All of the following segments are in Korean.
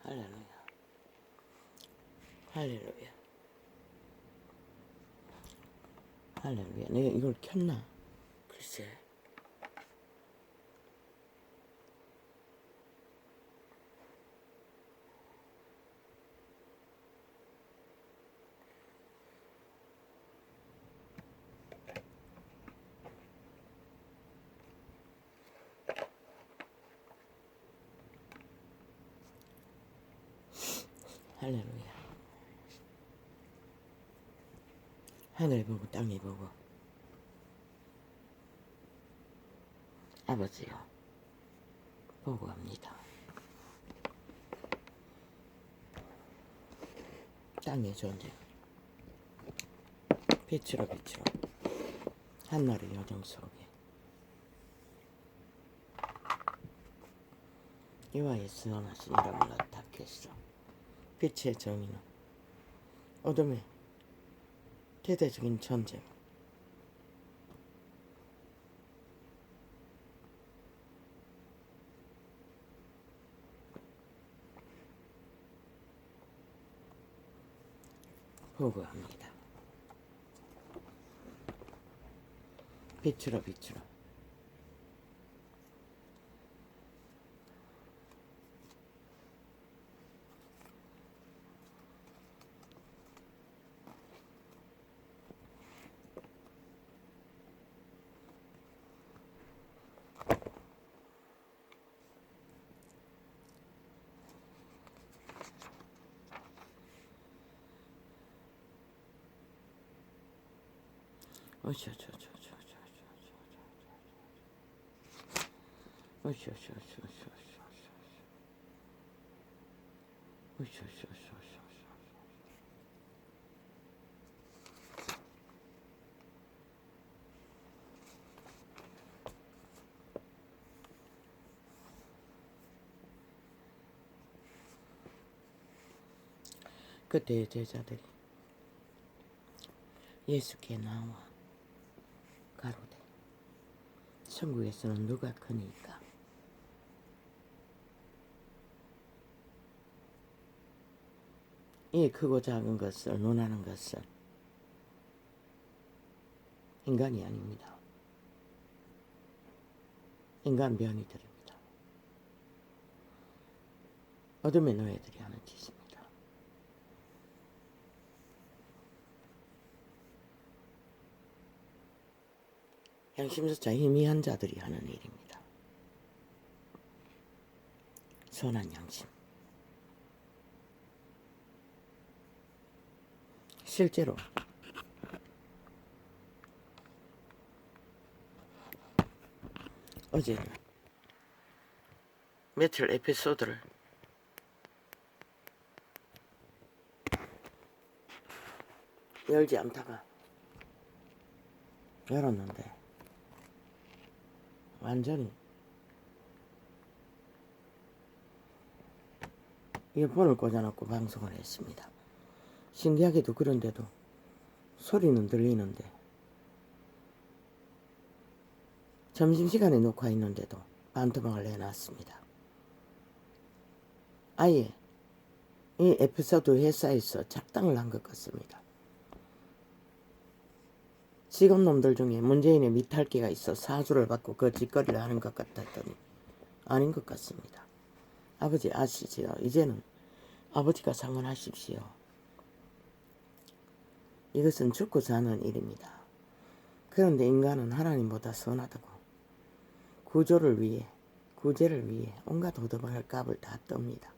할렐루야. 할렐루야. 할렐루야. 내가 이걸 켰나? 글쎄. 할렐루야. 하늘 보고 땅에 보고 아버지요 보고합니다. 땅의 존재 빛으로 한나의 여정 속에 이와의 선하신 이름을 나타겠소. 빛의 정의는 어둠의 대대적인 전쟁 보고합니다. 빛으로 그때의 제자들이 예수께 나와 가로되 천국에서는 누가 크니까? 이 크고 작은 것을 논하는 것은 인간이 아닙니다. 인간 변이들입니다. 어둠의 노예들이 하는 짓입니다. 양심조차 희미한 자들이 하는 일입니다. 선한 양심. 실제로 어제는 며칠 에피소드를 열지 않다가 열었는데 완전히 이어폰을 꽂아놓고 방송을 했습니다. 신기하게도 그런데도 소리는 들리는데 점심시간에 녹화했는데도 반토막을 내놨습니다. 아예 이 에피소드 회사에서 작당을 한 것 같습니다. 직원놈들 중에 문재인의 미탈기가 있어 사주를 받고 그 짓거리를 하는 것 같았더니 아닌 것 같습니다. 아버지 아시지요? 이제는 아버지가 상관하십시오. 이것은 죽고 사는 일입니다. 그런데 인간은 하나님보다 선하다고 구제를 위해 온갖 호도박을 값을 다 떱니다.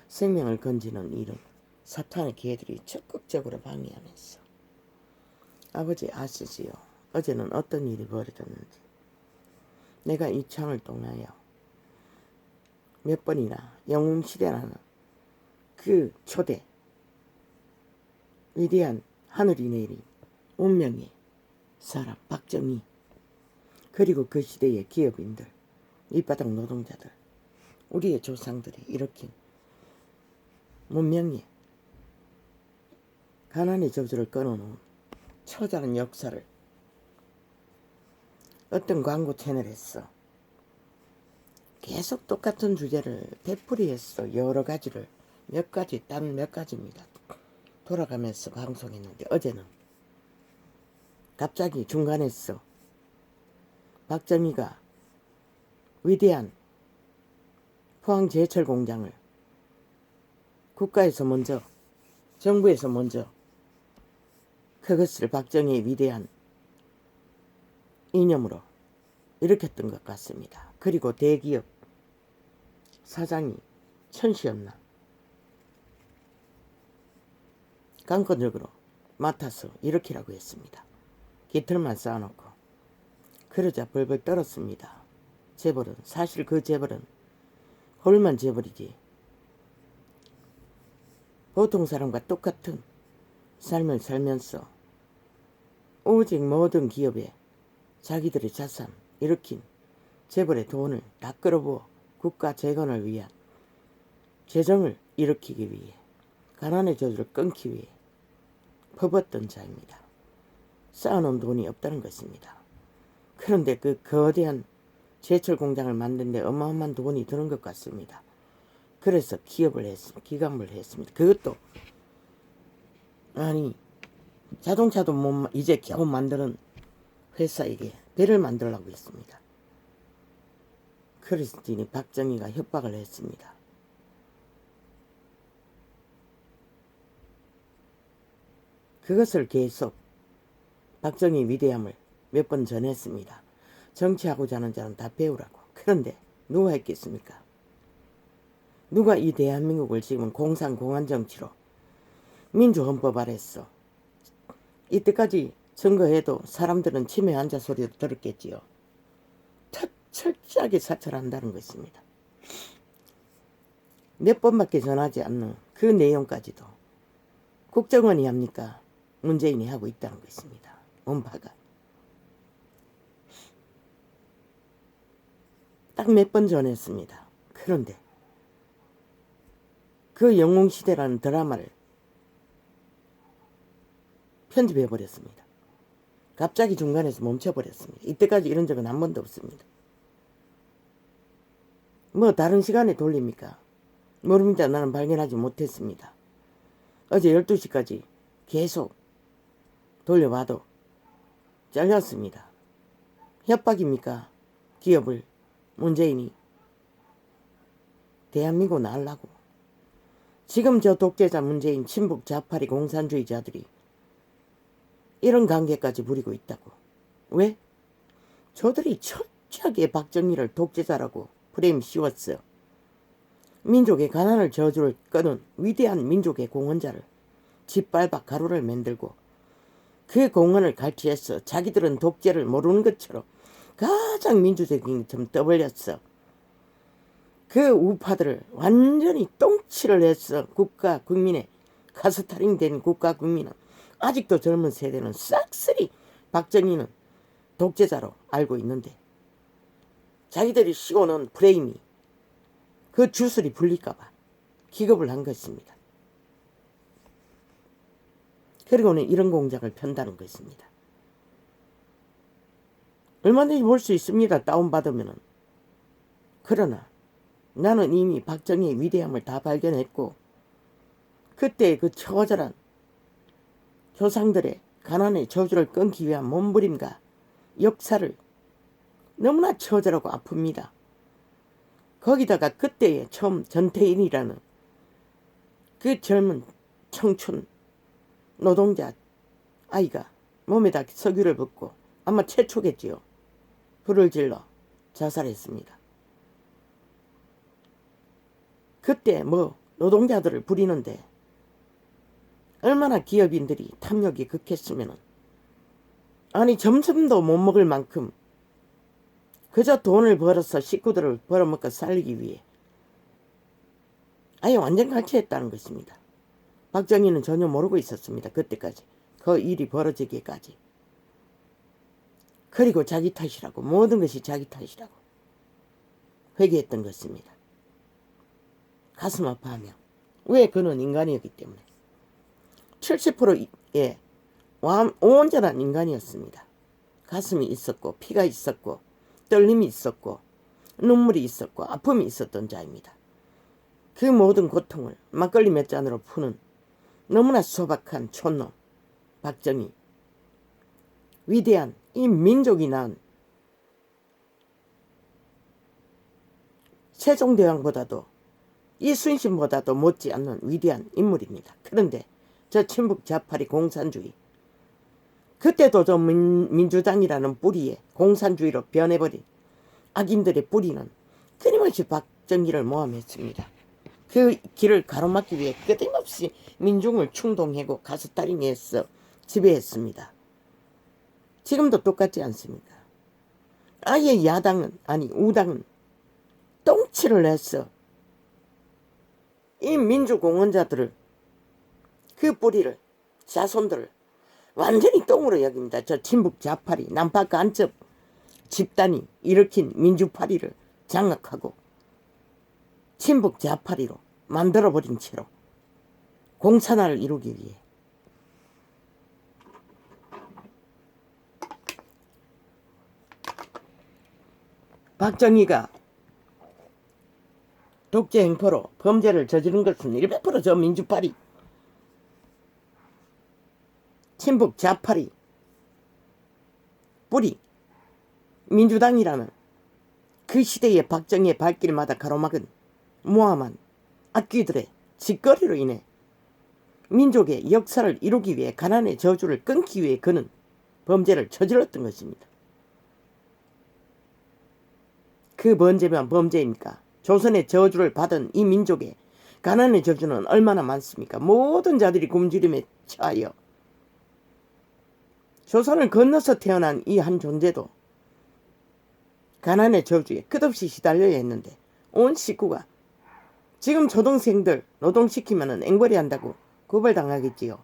생명을 건지는 일은 사탄의 개들이 적극적으로 방해하면서 아버지 아시지요? 어제는 어떤 일이 벌어졌는지 내가 이 창을 통하여 몇 번이나 영웅시대라는 그 초대 위대한 하늘이 내린 운명의 사람 박정희 그리고 그 시대의 기업인들 밑바닥 노동자들 우리의 조상들이 일으킨 문명의 가난의 저주를 끊어놓은 처절한 역사를 어떤 광고 채널에서 계속 똑같은 주제를 되풀이했어. 여러 가지를. 몇 가지, 단 몇 가지입니다. 돌아가면서 방송했는데 어제는 갑자기 중간에서 박정희가 위대한 포항제철공장을 국가에서 먼저, 정부에서 먼저 그것을 박정희의 위대한 이념으로 일으켰던 것 같습니다. 그리고 대기업 사장이 천시였나 강권적으로 맡아서 일으키라고 했습니다. 깃털만 쌓아놓고 그러자 벌벌 떨었습니다. 재벌은 사실 그 재벌은 홀만 재벌이지 보통 사람과 똑같은 삶을 살면서 오직 모든 기업에 자기들의 자산 일으킨 재벌의 돈을 다 끌어부어 국가 재건을 위한 재정을 일으키기 위해 가난의 저주를 끊기 위해 퍼붓던 자입니다. 쌓아놓은 돈이 없다는 것입니다. 그런데 그 거대한 제철 공장을 만드는데 어마어마한 돈이 드는 것 같습니다. 그래서 기감을 했습니다. 그것도 아니 자동차도 못 이제 겨우 만드는 회사에게 배를 만들라고 했습니다. 그랬더니 박정희가 협박을 했습니다. 그것을 계속 박정희 위대함을 몇 번 전했습니다. 정치하고자 하는 자는 다 배우라고. 그런데 누가 했겠습니까? 누가 이 대한민국을 지금 공산공안 정치로 민주헌법 아래서 이때까지 선거해도 사람들은 치매 환자 소리도 들었겠지요. 철저하게 사찰한다는 것입니다. 몇 번밖에 전하지 않는 그 내용까지도 국정원이 합니까? 문재인이 하고 있다는 것입니다. 온파가. 딱 몇 번 전했습니다. 그런데 그 영웅시대라는 드라마를 편집해버렸습니다. 갑자기 중간에서 멈춰버렸습니다. 이때까지 이런 적은 한 번도 없습니다. 뭐 다른 시간에 돌립니까? 모릅니다. 나는 발견하지 못했습니다. 어제 12시까지 계속 돌려봐도 잘렸습니다. 협박입니까? 기업을 문재인이 대한민국 날라고. 지금 저 독재자 문재인 친북 좌파리 공산주의자들이 이런 관계까지 부리고 있다고. 왜? 저들이 철저하게 박정희를 독재자라고 프레임 씌웠어. 민족의 가난을 저주를 끄는 위대한 민족의 공헌자를 짓밟아 가루를 만들고 그 공헌을 갈취해서 자기들은 독재를 모르는 것처럼 가장 민주적인 좀 떠벌렸어. 그 우파들을 완전히 똥치를 해서 국가 국민의 가스타링된 국가 국민은 아직도 젊은 세대는 싹쓸이 박정희는 독재자로 알고 있는데 자기들이 씌워놓은 프레임이 그 주술이 풀릴까봐 기겁을 한 것입니다. 그리고는 이런 공작을 편다는 것입니다. 얼마든지 볼 수 있습니다. 다운받으면은. 그러나 나는 이미 박정희의 위대함을 다 발견했고 그때 그 처절한 조상들의 가난의 저주를 끊기 위한 몸부림과 역사를 너무나 처절하고 아픕니다. 거기다가 그때에 처음 전태인이라는 그 젊은 청춘 노동자 아이가 몸에다 석유를 붓고 아마 최초겠지요. 불을 질러 자살했습니다. 그때 뭐 노동자들을 부리는데 얼마나 기업인들이 탐욕이 극했으면은 아니 점심도 못 먹을 만큼 그저 돈을 벌어서 식구들을 벌어먹고 살리기 위해 아예 완전 갈취했다는 것입니다. 박정희는 전혀 모르고 있었습니다. 그때까지. 그 일이 벌어지기까지. 그리고 자기 탓이라고 모든 것이 자기 탓이라고 회개했던 것입니다. 가슴 아파하며. 왜? 그는 인간이었기 때문에. 70%의 온전한 인간이었습니다. 가슴이 있었고 피가 있었고 떨림이 있었고 눈물이 있었고 아픔이 있었던 자입니다. 그 모든 고통을 막걸리 몇 잔으로 푸는 너무나 소박한 촌놈 박정희. 위대한 이 민족이 낳은 세종대왕보다도 이순신보다도 못지않는 위대한 인물입니다. 그런데 저 친북 좌파리 공산주의, 그때도 저 민주당이라는 뿌리에 공산주의로 변해버린 악인들의 뿌리는 끊임없이 박정희를 모함했습니다. 그 길을 가로막기 위해 끊임없이 민중을 충동하고 가스타링해서 지배했습니다. 지금도 똑같지 않습니까? 아예 야당은 아니 우당은 똥치를 해서 이 민주공헌자들을, 그 뿌리를, 자손들을 완전히 똥으로 여깁니다. 저 친북 좌파리 남파 간첩 집단이 일으킨 민주파리를 장악하고 친북 좌파리로 만들어버린 채로 공산화를 이루기 위해 박정희가 독재 행포로 범죄를 저지른 것은 100% 민주파리, 친북 좌파리 뿌리 민주당이라는 그 시대의 박정희의 발길마다 가로막은 모함한 악귀들의 짓거리로 인해 민족의 역사를 이루기 위해 가난의 저주를 끊기 위해 그는 범죄를 저질렀던 것입니다. 그 범죄면 범죄입니까? 조선의 저주를 받은 이 민족의 가난의 저주는 얼마나 많습니까? 모든 자들이 굶주림에 처하여 조선을 건너서 태어난 이 한 존재도 가난의 저주에 끝없이 시달려야 했는데 온 식구가 지금 초등생들 노동시키면 앵벌이 한다고 고발당하겠지요.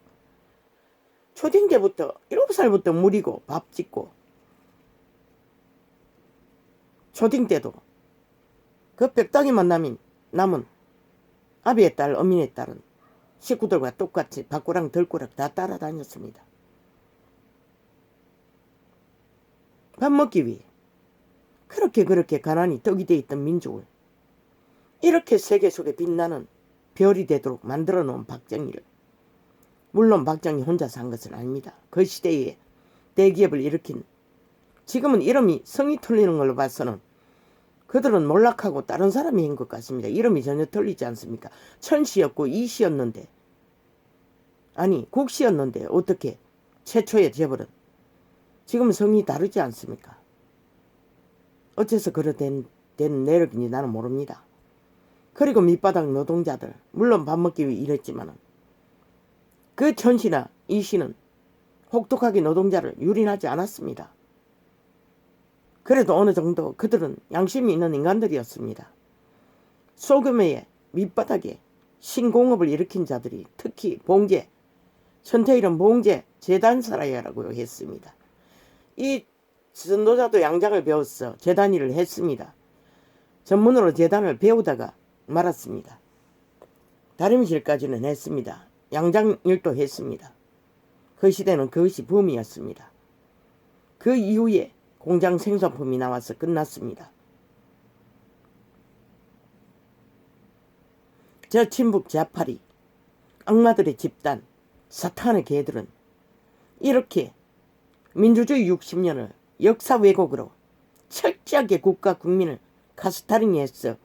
초딩 때부터 7살부터 무리고 밥 짓고, 초딩 때도 그 벽다기만 남은 아비의 딸, 어민의 딸은 식구들과 똑같이 밥꼬랑 덜꼬락 다 따라다녔습니다. 밥 먹기 위해 그렇게 가난이 떡이 돼 있던 민족을 이렇게 세계 속에 빛나는 별이 되도록 만들어 놓은 박정희를, 물론 박정희 혼자 산 것은 아닙니다. 그 시대에 대기업을 일으킨, 지금은 이름이 성이 틀리는 걸로 봐서는 그들은 몰락하고 다른 사람이 한 것 같습니다. 이름이 전혀 틀리지 않습니까? 천씨였고 이씨였는데, 아니 국씨였는데 어떻게 최초의 재벌은 지금 성이 다르지 않습니까? 어째서 그래 된 내력인지 나는 모릅니다. 그리고 밑바닥 노동자들, 물론 밥 먹기 위해 일했지만 그 천씨나 이씨는 혹독하게 노동자를 유린하지 않았습니다. 그래도 어느 정도 그들은 양심이 있는 인간들이었습니다. 소규모의 밑바닥에 신공업을 일으킨 자들이, 특히 봉제, 천태일은 봉제 재단사라야라고 했습니다. 이 선도자도 양장을 배웠어 재단 일을 했습니다. 전문으로 재단을 배우다가 말았습니다. 다림질까지는 했습니다. 양장 일도 했습니다. 그 시대는 그것이 붐이었습니다. 그 이후에 공장 생산품이 나와서 끝났습니다. 저 친북 좌파리 악마들의 집단 사탄의 개들은 이렇게 민주주의 60년을 역사 왜곡으로 철저하게 국가 국민을 가스타링해서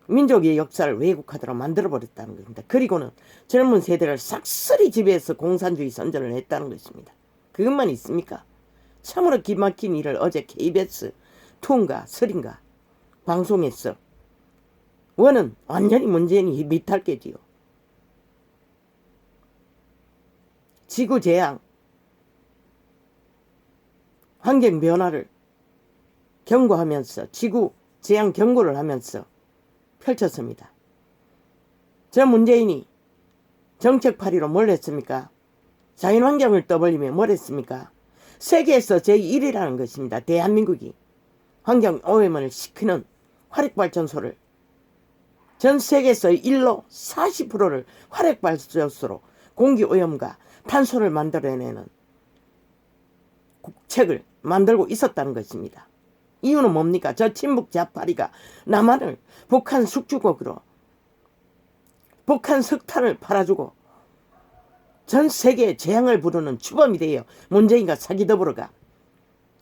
민족의 역사를 왜곡하도록 만들어버렸다는 것입니다. 그리고는 젊은 세대를 싹쓸이 지배해서 공산주의 선전을 했다는 것입니다. 그것만 있습니까? 참으로 기막힌 일을 어제 KBS 2인가 3인가 방송에서, 원은 완전히 문재인이 미탈게지요. 지구재앙, 환경변화를 경고하면서 지구재앙 경고를 하면서 펼쳤습니다. 저 문재인이 정책파리로 뭘 했습니까? 자연환경을 떠벌리며 뭘 했습니까? 세계에서 제1위라는 것입니다. 대한민국이 환경오염을 시키는 화력발전소를 전 세계에서 1로 40%를 화력발전소로 공기오염과 탄소를 만들어내는 국책을 만들고 있었다는 것입니다. 이유는 뭡니까? 저 친북 좌파리가 남한을 북한 숙주국으로 북한 석탄을 팔아주고 전 세계에 재앙을 부르는 주범이 돼요. 문재인과 사기더불어가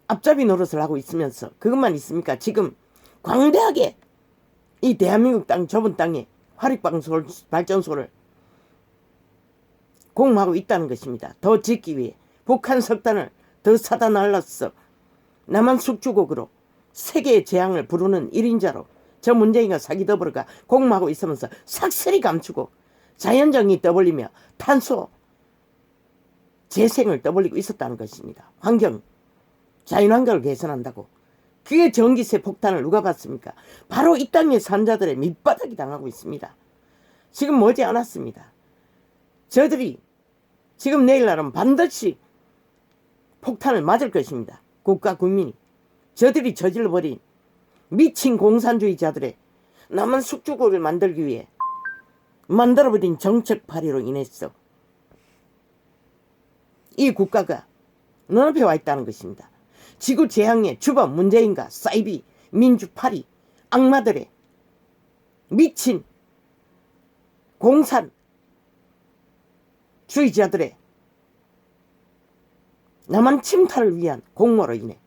앞잡이 노릇을 하고 있으면서 그것만 있습니까? 지금 광대하게 이 대한민국 땅 좁은 땅에 화력발전소를 공모하고 있다는 것입니다. 더 짓기 위해 북한 석탄을 더 사다 날라서 남한 숙주국으로 세계의 재앙을 부르는 1인자로 저 문재인과 사기더불어가 공모하고 있으면서 삭슬이 감추고 자연정이 떠벌리며 탄소 재생을 떠벌리고 있었다는 것입니다. 자연환경을 개선한다고. 그게 전기세 폭탄을 누가 받습니까? 바로 이 땅의 산자들의 밑바닥이 당하고 있습니다. 지금 머지 않았습니다. 저들이 지금 내일 날은 반드시 폭탄을 맞을 것입니다. 국가 국민이. 저들이 저질러버린 미친 공산주의자들의 남한 숙주국을 만들기 위해 만들어버린 정책 파리로 인해서 이 국가가 눈앞에 와 있다는 것입니다. 지구 재앙의 주범 문재인과 사이비 민주파리 악마들의 미친 공산주의자들의 남한 침탈을 위한 공모로 인해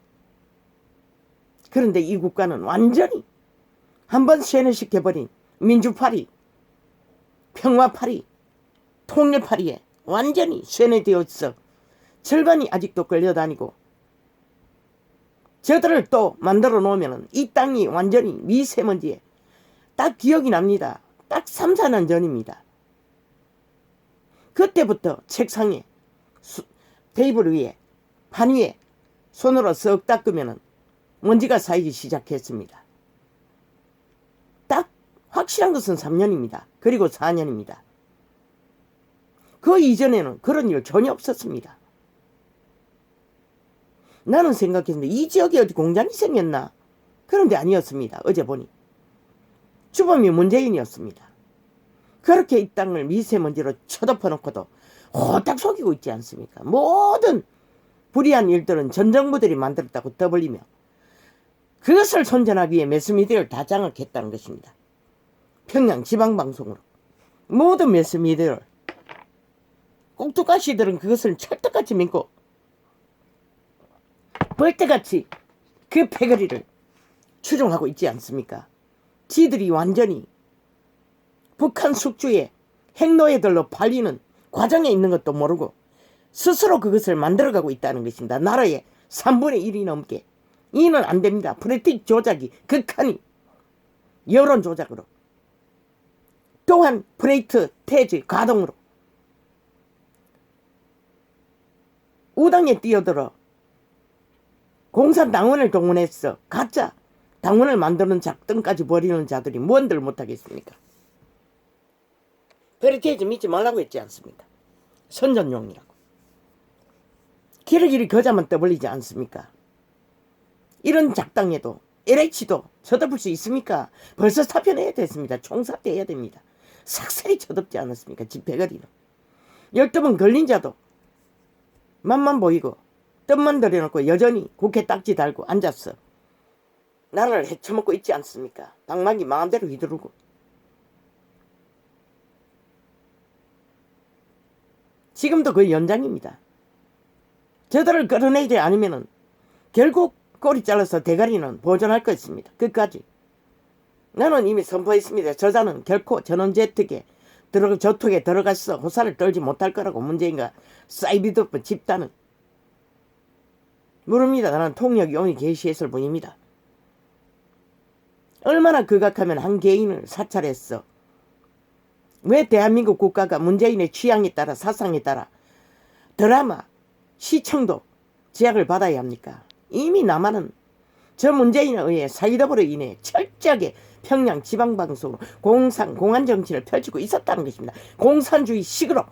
그런데 이 국가는 완전히 한번 쇠뇌시켜버린 민주파리 평화파리 통일파리에 완전히 쇠뇌되어서 절반이 아직도 끌려다니고 저들을 또 만들어 놓으면 이 땅이 완전히 미세먼지에 딱 기억이 납니다. 딱 3, 4년 전입니다. 그때부터 책상에 테이블 위에 판 위에 손으로 쓱 닦으면 먼지가 쌓이기 시작했습니다. 딱 확실한 것은 3년입니다. 그리고 4년입니다. 그 이전에는 그런 일 전혀 없었습니다. 나는 생각했는데 이 지역에 어디 공장이 생겼나? 그런데 아니었습니다. 어제 보니 주범이 문재인이었습니다. 그렇게 이 땅을 미세먼지로 쳐덮어놓고도 호딱 속이고 있지 않습니까? 모든 불의한 일들은 전 정부들이 만들었다고 떠벌리며 그것을 선전하기 위해 매스미디어를 다 장악했다는 것입니다. 평양 지방방송으로 모든 매스미디어를 꼭두가시들은 그것을 철떡같이 믿고 벌떼같이 그 패거리를 추종하고 있지 않습니까? 지들이 완전히 북한 숙주의 핵노예들로 팔리는 과정에 있는 것도 모르고 스스로 그것을 만들어가고 있다는 것입니다. 나라의 3분의 1이 넘게. 이는 안 됩니다. 프레틱 조작이 극한이 여론 조작으로 또한 프레이트 태지 가동으로 우당에 뛰어들어 공산당원을 동원해서 가짜 당원을 만드는 작전까지 벌이는 자들이 뭔들 못하겠습니까? 프레이트 믿지 말라고 했지 않습니까? 선전용이라고. 길이길이 거자만 떠벌리지 않습니까? 이런 작당에도 LH도 쳐덮을 수 있습니까? 벌써 사표내야 됐습니다. 총사퇴해야 됩니다. 삭슬이 쳐덮지 않았습니까? 집회거리는. 12번 걸린 자도 맛만 보이고 뜻만 들여놓고 여전히 국회 딱지 달고 앉았어. 나라를 헤쳐먹고 있지 않습니까? 방망이 마음대로 휘두르고. 지금도 그 연장입니다. 저들을 끌어내지 않으면 결국 꼬리 잘라서 대가리는 보존할 것입니다. 끝까지. 나는 이미 선포했습니다. 저자는 결코 전원제특에 저톡에 들어가서 호사를 떨지 못할 거라고. 문재인과 사이비드프 집단은. 모릅니다. 나는 통역이 오늘 게시했을 뿐입니다. 얼마나 극악하면 한 개인을 사찰했어. 왜 대한민국 국가가 문재인의 취향에 따라 사상에 따라 드라마, 시청도 제약을 받아야 합니까? 이미 남한은 저 문재인에 의해 사이더불어 인해 철저하게 평양 지방방송으로 공안정치를 펼치고 있었다는 것입니다. 공산주의 식으로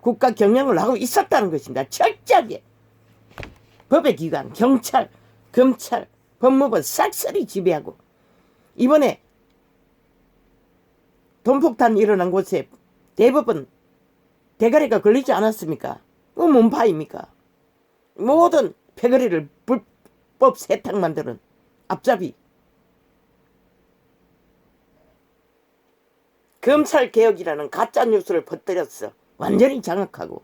국가 경영을 하고 있었다는 것입니다. 철저하게 법의 기관, 경찰, 검찰, 법무부 싹쓸이 지배하고 이번에 돈폭탄 일어난 곳에 대부분 대가리가 걸리지 않았습니까? 뭔 파입니까? 모든 패거리를 불법 세탁 만드는 앞잡이. 검찰개혁이라는 가짜뉴스를 퍼뜨렸어. 완전히 장악하고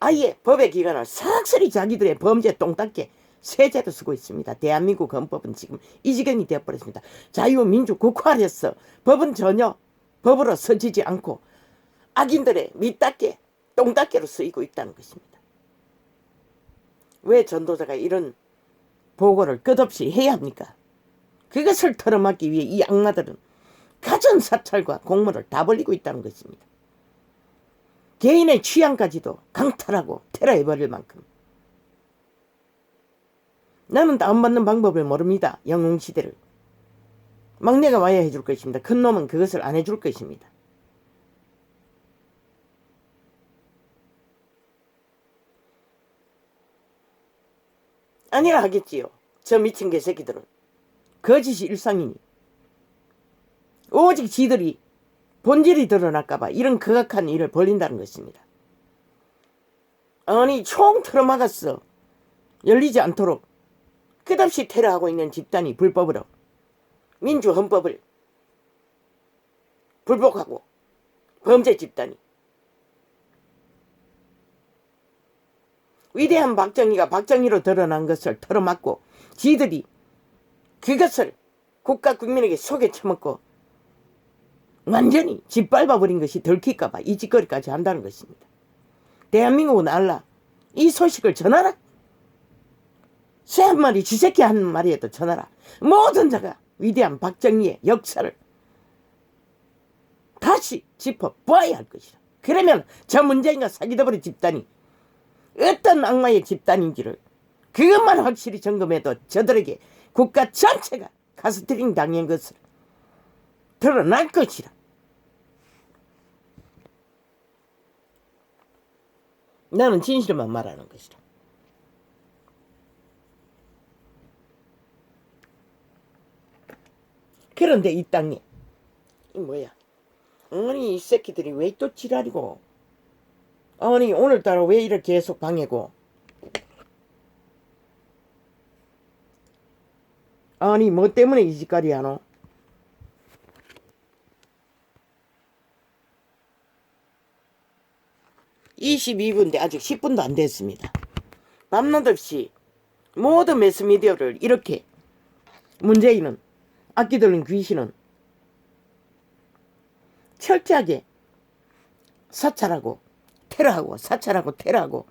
아예 법의 기관을 싹쓸이 자기들의 범죄 똥닦게 세제로 쓰고 있습니다. 대한민국 헌법은 지금 이 지경이 되어버렸습니다. 자유민주 국화였어. 법은 전혀 법으로 서지지 않고 악인들의 밑닦게 똥닦게로 쓰이고 있다는 것입니다. 왜 전도자가 이런 보고를 끝없이 해야 합니까? 그것을 털어막기 위해 이 악마들은 가전 사찰과 공모를 다 벌리고 있다는 것입니다. 개인의 취향까지도 강탈하고 테러해버릴 만큼. 나는 다운받는 방법을 모릅니다. 영웅시대를. 막내가 와야 해줄 것입니다. 큰 놈은 그것을 안 해줄 것입니다. 아니라 하겠지요. 저 미친 개새끼들은. 거짓이 일상이니. 오직 지들이 본질이 드러날까봐 이런 극악한 일을 벌린다는 것입니다. 아니 총 틀어막았어. 열리지 않도록 끝없이 테러하고 있는 집단이 불법으로 민주헌법을 불복하고 범죄 집단이 위대한 박정희가 박정희로 드러난 것을 털어막고 지들이 그것을 국가 국민에게 속에 처먹고 완전히 짓밟아버린 것이 들킬까봐 이 짓거리까지 한다는 것입니다. 대한민국은 알라. 이 소식을 전하라. 새 한 마리 쥐새끼 한 마리에도 전하라. 모든 자가 위대한 박정희의 역사를 다시 짚어봐야 할 것이다. 그러면 저 문재인과 사기더버린 집단이 어떤 악마의 집단인지를 그것만 확실히 점검해도 저들에게 국가 전체가 가스트링 당한 것을 드러날 것이다. 나는 진실만 말하는 것이다. 그런데 이 땅에 이 뭐야? 아니 이 새끼들이 왜 또 지랄이고? 아니 오늘따라 왜 이렇게 계속 방해고? 아니 뭐 때문에 이 짓거리 하노? (22분인데) 아직 10분도 안 됐습니다. 밤낮없이 모든 매스미디어를 이렇게 문재인은 아끼들은 귀신은 철저하게 사찰하고 테러하고 사찰하고 테러하고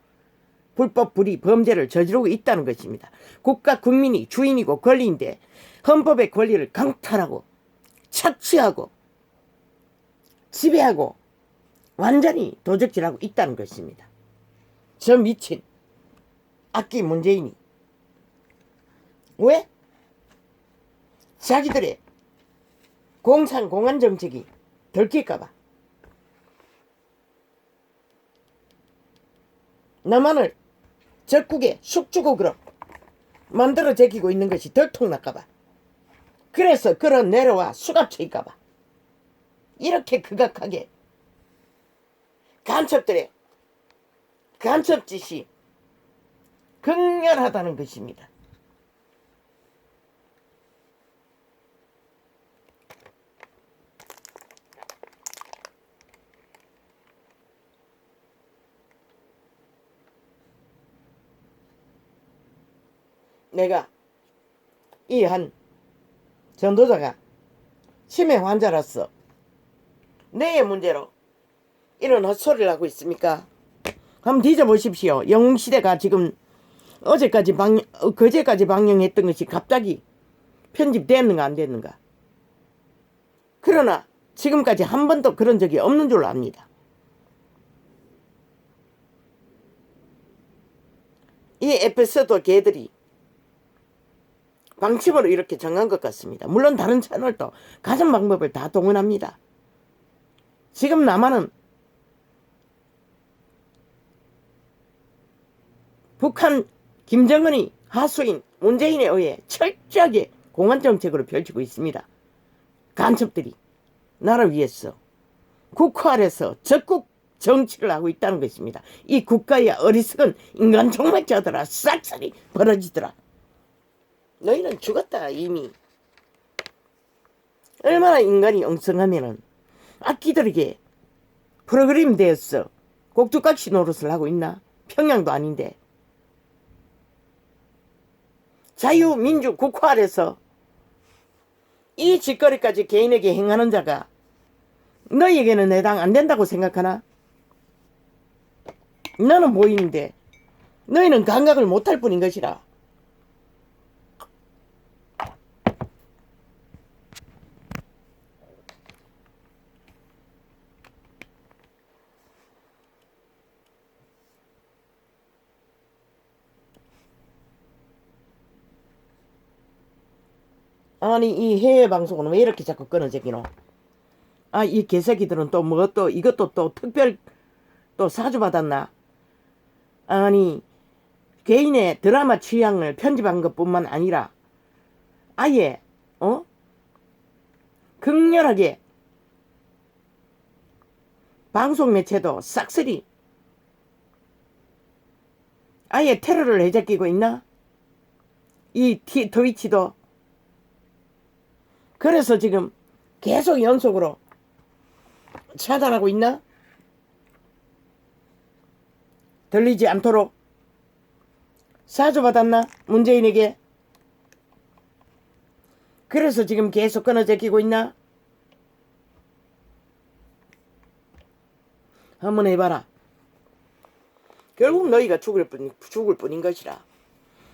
불법 불의 범죄를 저지르고 있다는 것입니다. 국가 국민이 주인이고 권리인데 헌법의 권리를 강탈하고 착취하고 지배하고 완전히 도적질하고 있다는 것입니다. 저 미친 악기 문재인이 왜? 자기들의 공산 정책이 들킬까봐 남한을 적국의 숙주국으로 만들어 제끼고 있는 것이 들통날까봐 그래서 그런 내려와 수갑쳐일까봐 이렇게 극악하게 간첩들의 간첩짓이 극렬하다는 것입니다. 내가 이 한 전도자가 치매 환자로서 뇌의 문제로 이런 헛소리를 하고 있습니까? 한번 뒤져보십시오. 영웅시대가 지금 그제까지 방영했던 것이 갑자기 편집됐는가 안 됐는가. 그러나 지금까지 한 번도 그런 적이 없는 줄로 압니다. 이 에피소드 개들이 방침으로 이렇게 정한 것 같습니다. 물론 다른 채널도 가전 방법을 다 동원합니다. 지금 남한은 북한 김정은이 하수인 문재인에 의해 철저하게 공안정책으로 펼치고 있습니다. 간첩들이 나를 위해서 국화 아래서 적국 정치를 하고 있다는 것입니다. 이 국가의 어리석은 인간 종말자들아 싹쓸이 벌어지더라. 너희는 죽었다 이미. 얼마나 인간이 엉성하면은 악기들에게 프로그램 되었어. 꼭두각시 노릇을 하고 있나? 평양도 아닌데. 자유민주 국화 아래서 이 짓거리까지 개인에게 행하는 자가 너희에게는 해당 안 된다고 생각하나? 너는 보이는데 너희는 감각을 못할 뿐인 것이라. 아니 이 해외 방송은 왜 이렇게 자꾸 끊어지기노? 아 이 개새끼들은 또 뭐 또 이것도 또 특별 또 사주 받았나? 아니 개인의 드라마 취향을 편집한 것뿐만 아니라 아예 극렬하게 방송 매체도 싹쓸이 아예 테러를 해제끼고 있나? 이 트위치도. 그래서 지금 계속 연속으로 차단하고 있나? 들리지 않도록 사주받았나? 문재인에게. 그래서 지금 계속 끊어져 끼고 있나? 한번 해봐라. 결국 너희가 죽을 뿐인 것이라.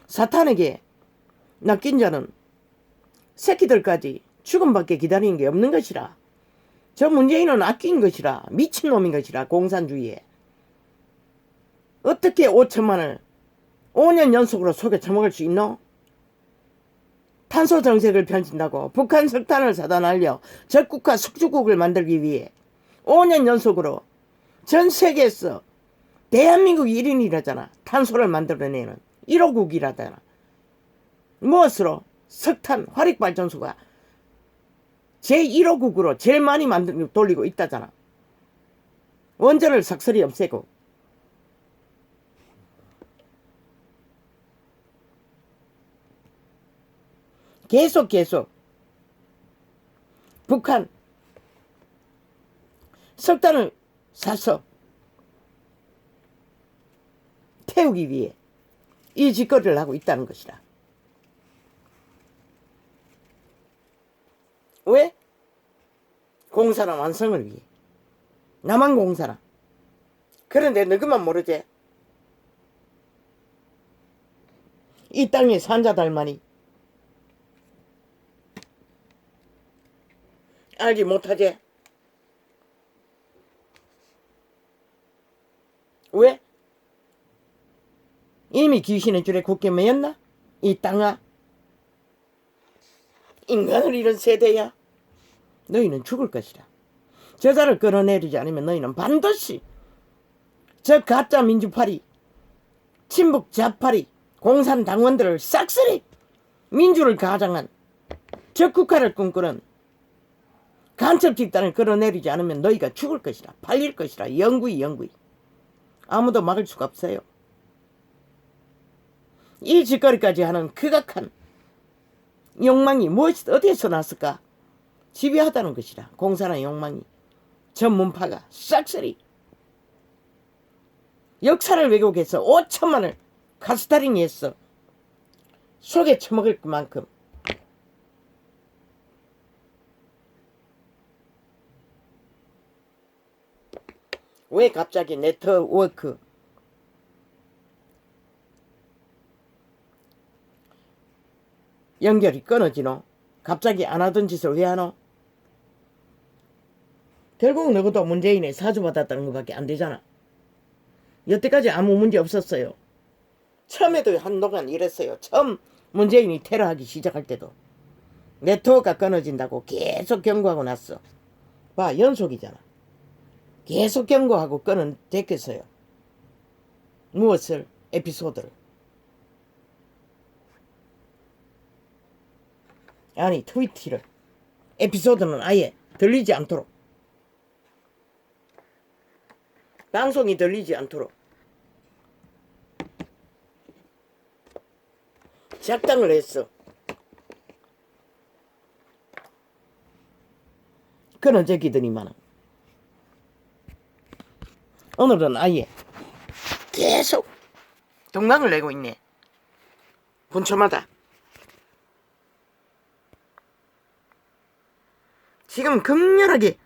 사탄에게 낚인 자는 새끼들까지 죽음밖에 기다리는 게 없는 것이라. 저 문재인은 아낀 것이라. 미친놈인 것이라. 공산주의에. 어떻게 5천만을 5년 연속으로 속여 처먹을 수 있노? 탄소 정책을 펼친다고 북한 석탄을 사다 날려 적국가 숙주국을 만들기 위해 5년 연속으로 전 세계에서 대한민국 1인이라잖아. 탄소를 만들어내는 1호국이라잖아. 무엇으로? 석탄 화력발전소가 제1호국으로 제일 많이 돌리고 있다잖아. 원전을 삭설이 없애고. 계속 북한 석탄을 사서 태우기 위해 이 짓거리를 하고 있다는 것이다. 왜? 공사랑 완성을 위해. 남한 공사랑. 그런데 너그만 모르지? 이 땅에 산자들만이 알지 못하지? 왜? 이미 귀신의 줄에 굳게 매였나? 이 땅아. 인간을 잃은 세대야. 너희는 죽을 것이다. 저자를 끌어내리지 않으면 너희는 반드시 저 가짜 민주파리, 친북 좌파리, 공산당원들을 싹쓸이 민주를 가장한 적국화를 꿈꾸는 간첩 집단을 끌어내리지 않으면 너희가 죽을 것이라. 팔릴 것이라. 영구히. 아무도 막을 수가 없어요. 이 짓거리까지 하는 극악한 욕망이 어디에서 났을까? 지배하다는 것이라. 공산의 욕망이. 전문파가 싹쓸이 역사를 왜곡해서 5천만을 카스타링했어. 속에 처먹을 만큼. 왜 갑자기 네트워크 연결이 끊어지노? 갑자기 안 하던 짓을 왜 하노? 결국 너도 문재인의 사주받았다는 것밖에 안 되잖아. 여태까지 아무 문제 없었어요. 처음에도 한동안 이랬어요. 처음 문재인이 테러하기 시작할 때도 네트워크가 끊어진다고 계속 경고하고 났어. 봐, 연속이잖아. 계속 경고하고 끊어댔겠어요. 무엇을? 에피소드를. 아니 트위터를. 에피소드는 아예 들리지 않도록. 방송이 들리지 않도록 작당을 했어. 그런 새끼들이만은 오늘은 아예 계속 동강을 내고 있네. 본초마다 지금 극렬하게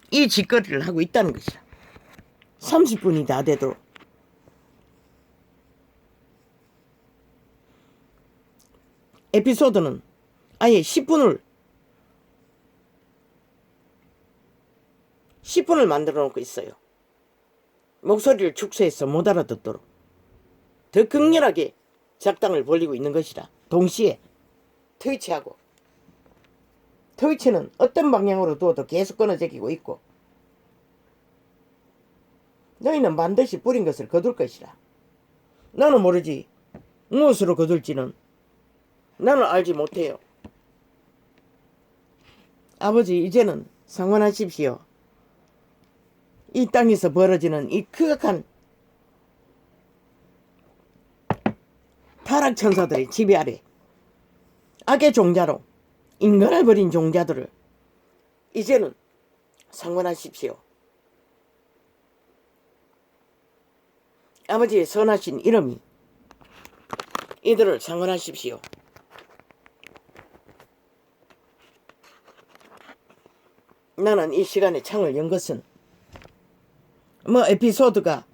이 짓거리를 하고 있다는 것이야. 30분이 다 되도록. 에피소드는 아예 10분을 만들어 놓고 있어요. 목소리를 축소해서 못 알아듣도록 더 극렬하게 작당을 벌리고 있는 것이라. 동시에 트위치하고, 트위치는 어떤 방향으로 두어도 계속 끊어제기고 있고, 너희는 반드시 뿌린 것을 거둘 것이라. 나는 모르지 무엇으로 거둘지는 나는 알지 못해요. 아버지, 이제는 상관하십시오. 이 땅에서 벌어지는 이 크악한 타락천사들의 지배 아래 악의 종자로 인간을 버린 종자들을 이제는 상관하십시오. 아버지의 선하신 이름이 이들을 상관하십시오. 나는 이 시간에 창을 연 것은 에피소드가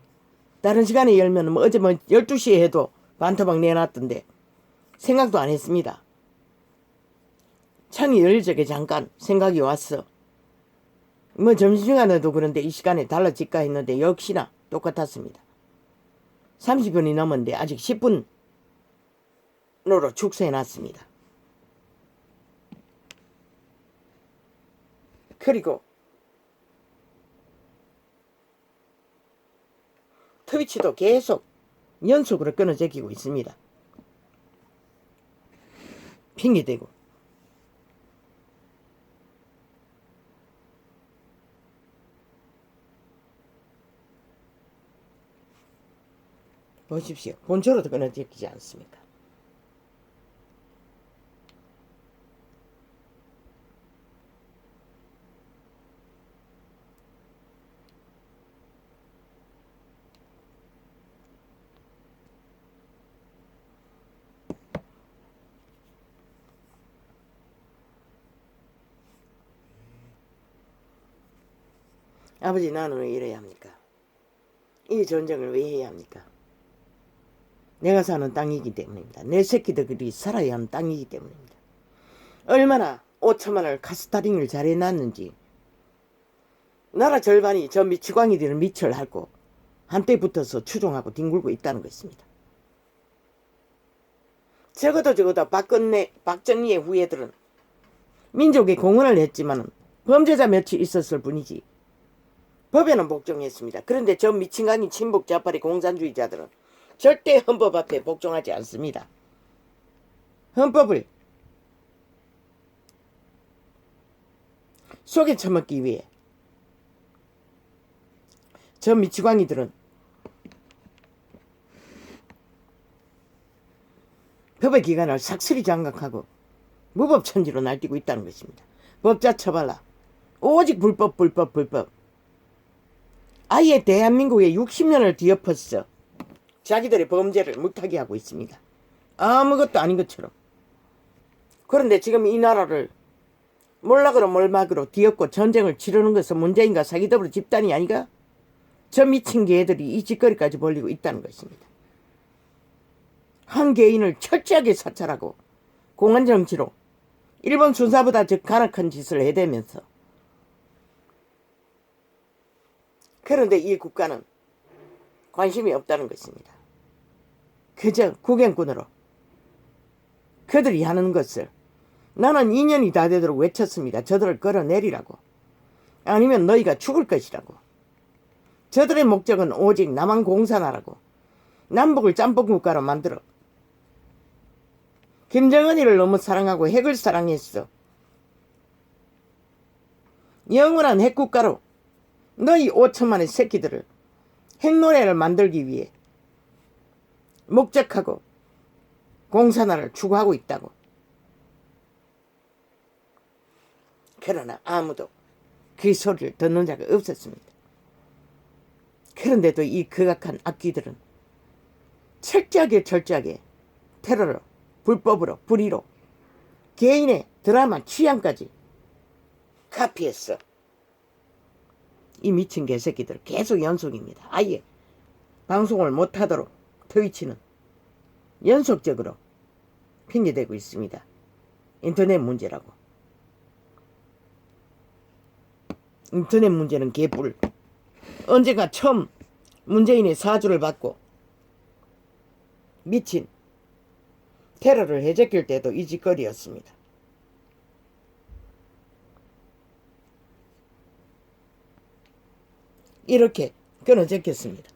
다른 시간에 열면 어제 12시에 해도 반토막 내놨던데 생각도 안 했습니다. 창이 열릴 적에 잠깐 생각이 왔어. 점심시간에도 그런데 이 시간에 달라질까 했는데 역시나 똑같았습니다. 30분이 넘었는데 아직 10분으로 축소해놨습니다. 그리고 트위치도 계속 연속으로 끊어제기고 있습니다. 핑계대고. 보십시오. 본초로도 끊어제기지 않습니까? 아버지, 나는 왜 이래야 합니까? 이 전쟁을 왜 해야 합니까? 내가 사는 땅이기 때문입니다. 내 새끼들이 살아야 하는 땅이기 때문입니다. 얼마나 5천만 원을 카스타링을 잘 해놨는지. 나라 절반이 저 미치광이들을 미철하고 한때 붙어서 추종하고 뒹굴고 있다는 것입니다. 적어도 박정희의 후예들은 민족에 공헌을 했지만 범죄자 며칠 있었을 뿐이지 법에는 복종했습니다. 그런데 저 미친강이 친북 좌파리 공산주의자들은 절대 헌법 앞에 복종하지 않습니다. 헌법을 속에 처먹기 위해 저 미치광이들은 법의 기관을 삭슬이 장악하고 무법천지로 날뛰고 있다는 것입니다. 법자 처발라. 오직 불법. 아예 대한민국의 60년을 뒤엎었어. 자기들의 범죄를 묵하게 하고 있습니다. 아무것도 아닌 것처럼. 그런데 지금 이 나라를 몰락으로 몰막으로 뒤엎고 전쟁을 치르는 것은 문재인과 사기더블 집단이 아니가? 저 미친 개들이 이 짓거리까지 벌리고 있다는 것입니다. 한 개인을 철저하게 사찰하고 공안정치로 일본 순사보다 더 간악한 짓을 해대면서, 그런데 이 국가는 관심이 없다는 것입니다. 그저 구경꾼으로 그들이 하는 것을 나는 2년이 다 되도록 외쳤습니다. 저들을 끌어내리라고. 아니면 너희가 죽을 것이라고. 저들의 목적은 오직 남한 공산화라고. 남북을 짬뽕 국가로 만들어 김정은이를 너무 사랑하고 핵을 사랑했어. 영원한 핵국가로 너희 5천만의 새끼들을 핵노래를 만들기 위해 목적하고 공산화를 추구하고 있다고. 그러나 아무도 그 소리를 듣는 자가 없었습니다. 그런데도 이 극악한 악귀들은 철저하게 테러로, 불법으로, 불의로 개인의 드라마 취향까지 카피했어. 이 미친 개새끼들 계속 연속입니다. 아예 방송을 못하도록 트위치는 연속적으로 핑계대고 있습니다. 인터넷 문제라고. 인터넷 문제는 개뿔. 언제가 처음 문재인의 사주를 받고 미친 테러를 해제킬 때도 이 짓거리였습니다. 이렇게 끊어졌겠습니다.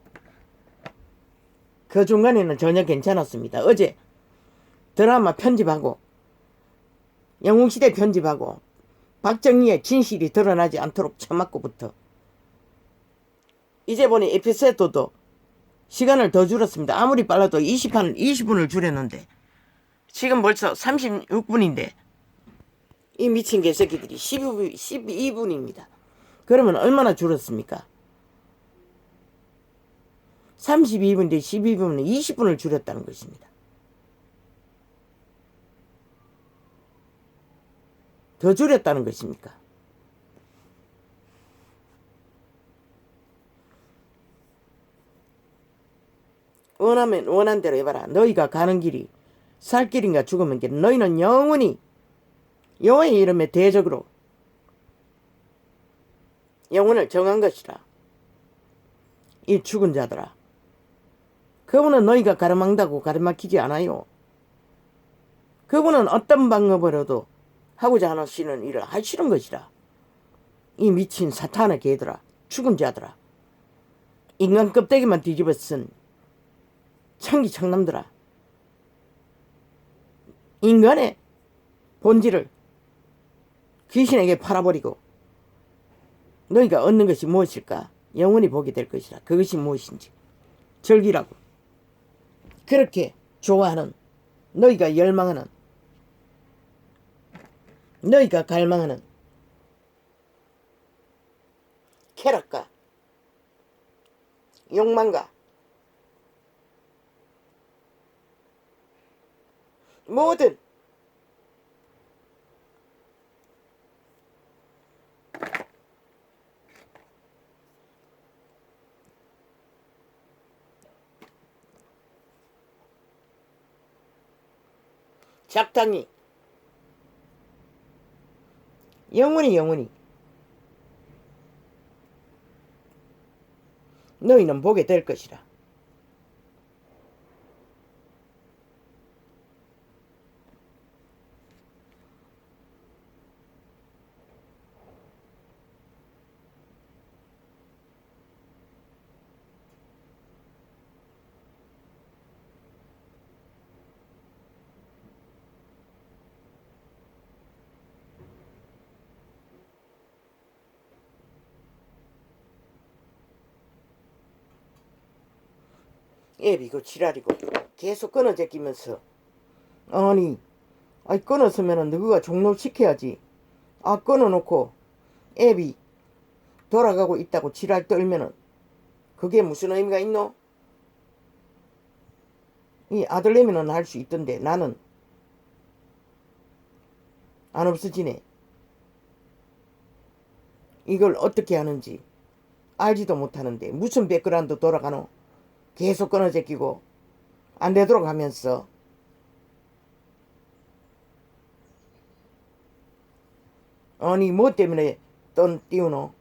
그 중간에는 전혀 괜찮았습니다. 어제 드라마 편집하고 영웅시대 편집하고 박정희의 진실이 드러나지 않도록 처맞고부터 이제 보니 에피소드도 시간을 더 줄였습니다. 아무리 빨라도 20분을 줄였는데 지금 벌써 36분인데 이 미친 개새끼들이 12분입니다. 그러면 얼마나 줄었습니까? 32분인데 12분은 20분을 줄였다는 것입니다. 더 줄였다는 것입니까? 원하면 원한 대로 해봐라. 너희가 가는 길이 살 길인가 죽으면 길. 너희는 영원히 여호와의 이름에 대적으로 영혼을 정한 것이라. 이 죽은 자들아. 그분은 너희가 가르망다고 가르막히지 않아요. 그분은 어떤 방법으로도 하고자 하시는 일을 하시는 것이라. 이 미친 사탄의 개들아. 죽은 자들아. 인간 껍데기만 뒤집어 쓴 창기창남들아. 인간의 본질을 귀신에게 팔아버리고 너희가 얻는 것이 무엇일까? 영원히 보게 될 것이라. 그것이 무엇인지 즐기라고. 그렇게 좋아하는, 너희가 열망하는, 너희가 갈망하는 쾌락과 욕망과 모든 작당이 영원히 너희는 보게 될 것이라. 앱이고 지랄이고 계속 끊어제끼면서 아니 끊었으면 너가 종료시켜야지. 끊어놓고 앱이 돌아가고 있다고 지랄 떨면은 그게 무슨 의미가 있노? 이 아들내미는 할 수 있던데 나는 안 없어지네. 이걸 어떻게 하는지 알지도 못하는데 무슨 백그라운드 돌아가노? 계속 끊어제끼고 안 되도록 하면서 아니 뭐 때문에 돈 띄우노?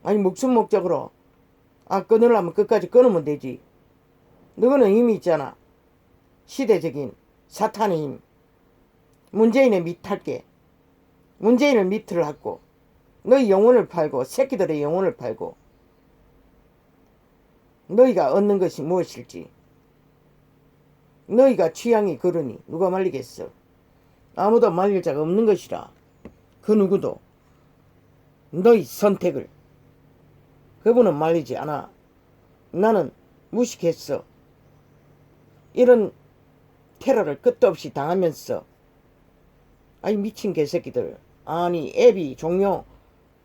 아니 목숨 목적으로 끊으려면 끝까지 끊으면 되지. 너는 힘이 있잖아. 시대적인 사탄의 힘. 문재인의 밑할게. 문재인을 밑을 하고 너희 영혼을 팔고 새끼들의 영혼을 팔고 너희가 얻는 것이 무엇일지. 너희가 취향이 그러니 누가 말리겠어. 아무도 말릴 자가 없는 것이라. 그 누구도 너희 선택을 그분은 말리지 않아. 나는 무식했어. 이런 테러를 끝도 없이 당하면서 아이 미친 개새끼들 아니 앱이 종료,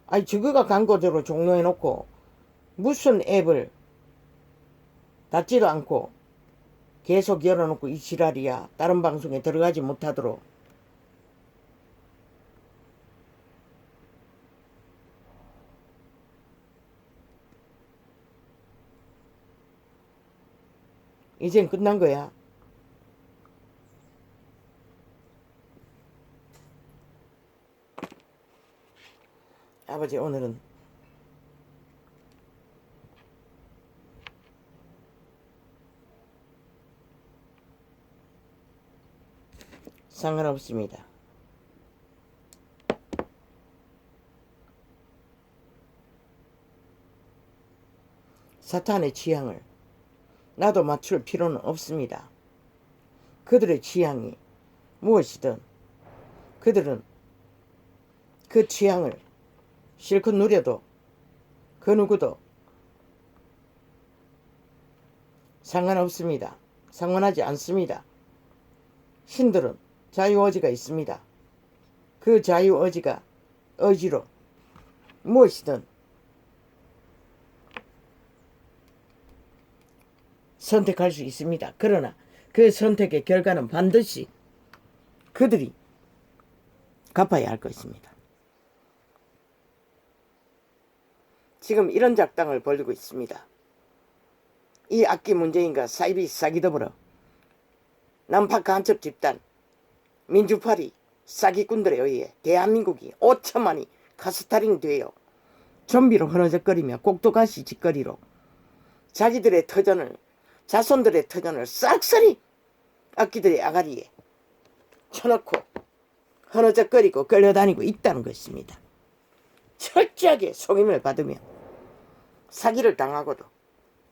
아니 저거가 광고대로 종료해놓고 무슨 앱을 닫지도 않고 계속 열어놓고 이 지랄이야. 다른 방송에 들어가지 못하도록. 이젠 끝난 거야. 아버지 오늘은 상관없습니다. 사탄의 취향을 나도 맞출 필요는 없습니다. 그들의 취향이 무엇이든 그들은 그 취향을 실컷 누려도 그 누구도 상관없습니다. 상관하지 않습니다. 신들은 자유의지가 있습니다. 그 자유의지가 의지로 무엇이든 선택할 수 있습니다. 그러나 그 선택의 결과는 반드시 그들이 갚아야 할 것입니다. 지금 이런 작당을 벌이고 있습니다. 이 악기 문재인과 사이비 사기더불어 남파 간첩 집단 민주파리 사기꾼들에 의해 대한민국이 5천만이 카스타링 되어 좀비로 흐느적거리며 꼭두가시 짓거리로 자기들의 터전을 자손들의 터전을 싹쓸이 악기들의 아가리에 쳐놓고 흐느적거리고 끌려다니고 있다는 것입니다. 철저하게 속임을 받으며 사기를 당하고도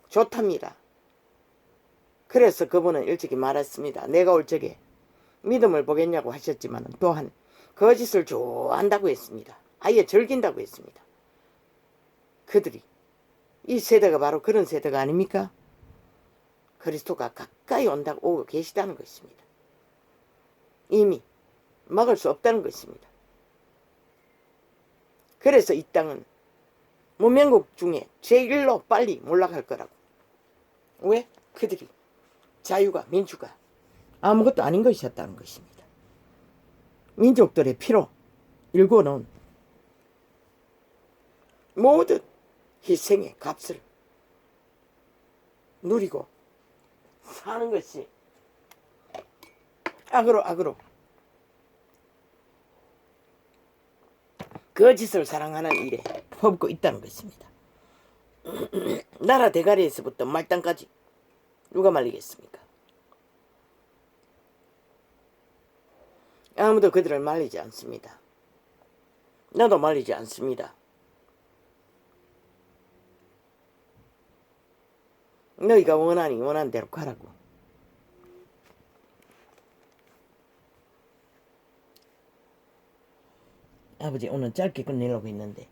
좋답니다. 그래서 그분은 일찍이 말했습니다. 내가 올 적에 믿음을 보겠냐고 하셨지만 또한 거짓을 좋아한다고 했습니다. 아예 즐긴다고 했습니다. 그들이 이 세대가 바로 그런 세대가 아닙니까? 그리스도가 가까이 온다고 오고 계시다는 것입니다. 이미 막을 수 없다는 것입니다. 그래서 이 땅은 문명국 중에 제일로 빨리 몰락할 거라고. 왜? 그들이 자유가 민주가 아무것도 아닌 것이었다는 것입니다. 민족들의 피로 일궈놓은 모든 희생의 값을 누리고 사는 것이 악으로 거짓을 사랑하는 일에 퍼붓고 있다는 것입니다. 나라 대가리에서부터 말단까지 누가 말리겠습니까? 아무도 그들을 말리지 않습니다. 나도 말리지 않습니다. 너희가 원하니 원하는 대로 가라고. 아버지 오늘 짧게 끝내려고 했는데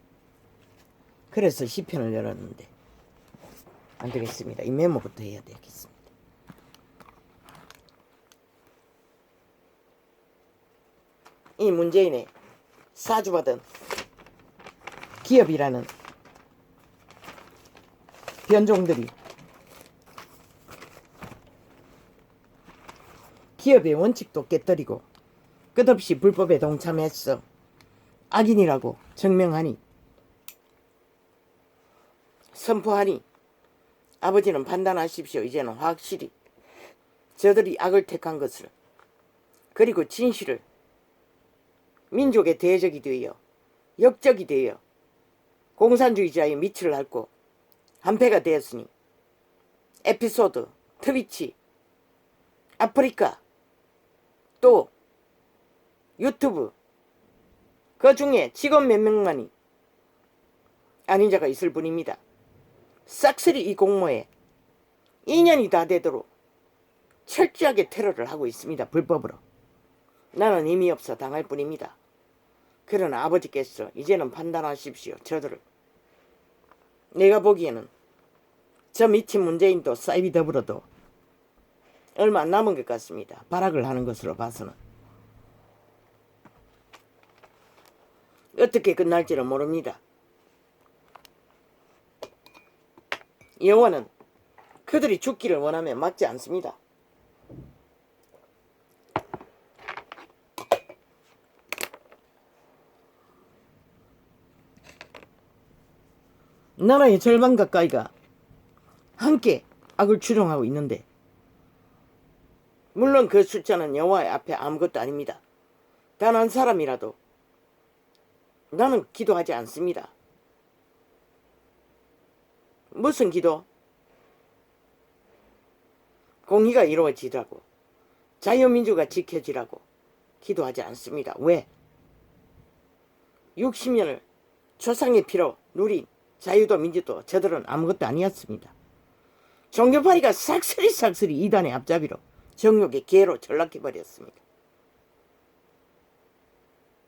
그래서 시편을 열었는데 안 되겠습니다. 이 메모부터 해야 되겠습니다. 이 문재인의 사주받은 기업이라는 변종들이 기업의 원칙도 깨뜨리고 끝없이 불법에 동참했어 악인이라고 증명하니 선포하니 아버지는 판단하십시오. 이제는 확실히 저들이 악을 택한 것을 그리고 진실을 민족의 대적이 되어 역적이 되어 공산주의자의 밑을 핥고 한패가 되었으니 에피소드, 트위치, 아프리카 또 유튜브 그 중에 직원 몇 명만이 아닌 자가 있을 뿐입니다. 싹쓸이 이 공모에 2년이 다 되도록 철저하게 테러를 하고 있습니다. 불법으로. 나는 의미 없어 당할 뿐입니다. 그러나 아버지께서 이제는 판단하십시오. 저들을. 내가 보기에는 저 미친 문재인도 사이비 더불어도 얼마 안 남은 것 같습니다. 발악을 하는 것으로 봐서는. 어떻게 끝날지는 모릅니다. 여호와는 그들이 죽기를 원하며 막지 않습니다. 나라의 절반 가까이가 함께 악을 추종하고 있는데, 물론 그 숫자는 여호와의 앞에 아무것도 아닙니다. 단 한 사람이라도 나는 기도하지 않습니다. 무슨 기도? 공의가 이루어지라고, 자유민주가 지켜지라고 기도하지 않습니다. 왜? 60년을 조상의 피로 누린 자유도 민주도 저들은 아무것도 아니었습니다. 종교파리가 싹쓸이 이단의 앞잡이로 정욕의 개로 전락해버렸습니다.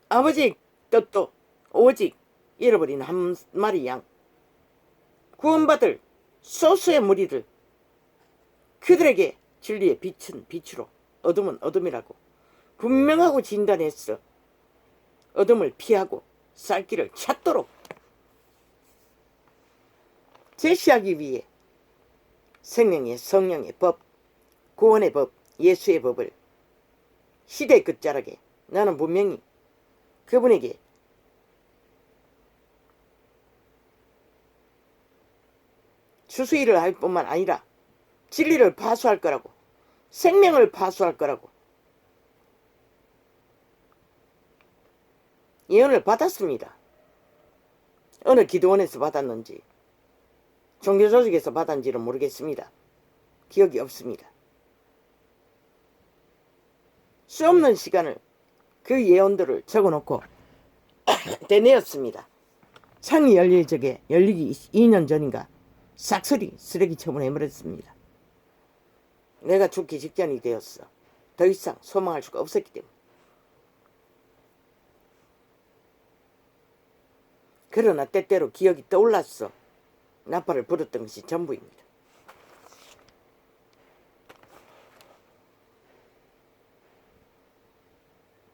아버지의 뜻도 오직 잃어버린 한 마리 양, 구원받을 소수의 무리들, 그들에게 진리의 빛은 빛으로 어둠은 어둠이라고 분명하고 진단했어. 어둠을 피하고 살 길을 찾도록 제시하기 위해 생명의 성령의 법, 구원의 법, 예수의 법을 시대 끝자락에 나는 분명히 그분에게 추수일을 할 뿐만 아니라 진리를 파수할 거라고, 생명을 파수할 거라고 예언을 받았습니다. 어느 기도원에서 받았는지 종교조직에서 받았는지는 모르겠습니다. 기억이 없습니다. 수없는 시간을 그 예언들을 적어놓고 떼내었습니다. 창이 열릴 적에, 열리기 2년 전인가 싹쓸이 쓰레기 처분해버렸습니다. 내가 죽기 직전이 되었어. 더 이상 소망할 수가 없었기 때문에. 그러나 때때로 기억이 떠올랐어. 나팔을 불었던 것이 전부입니다.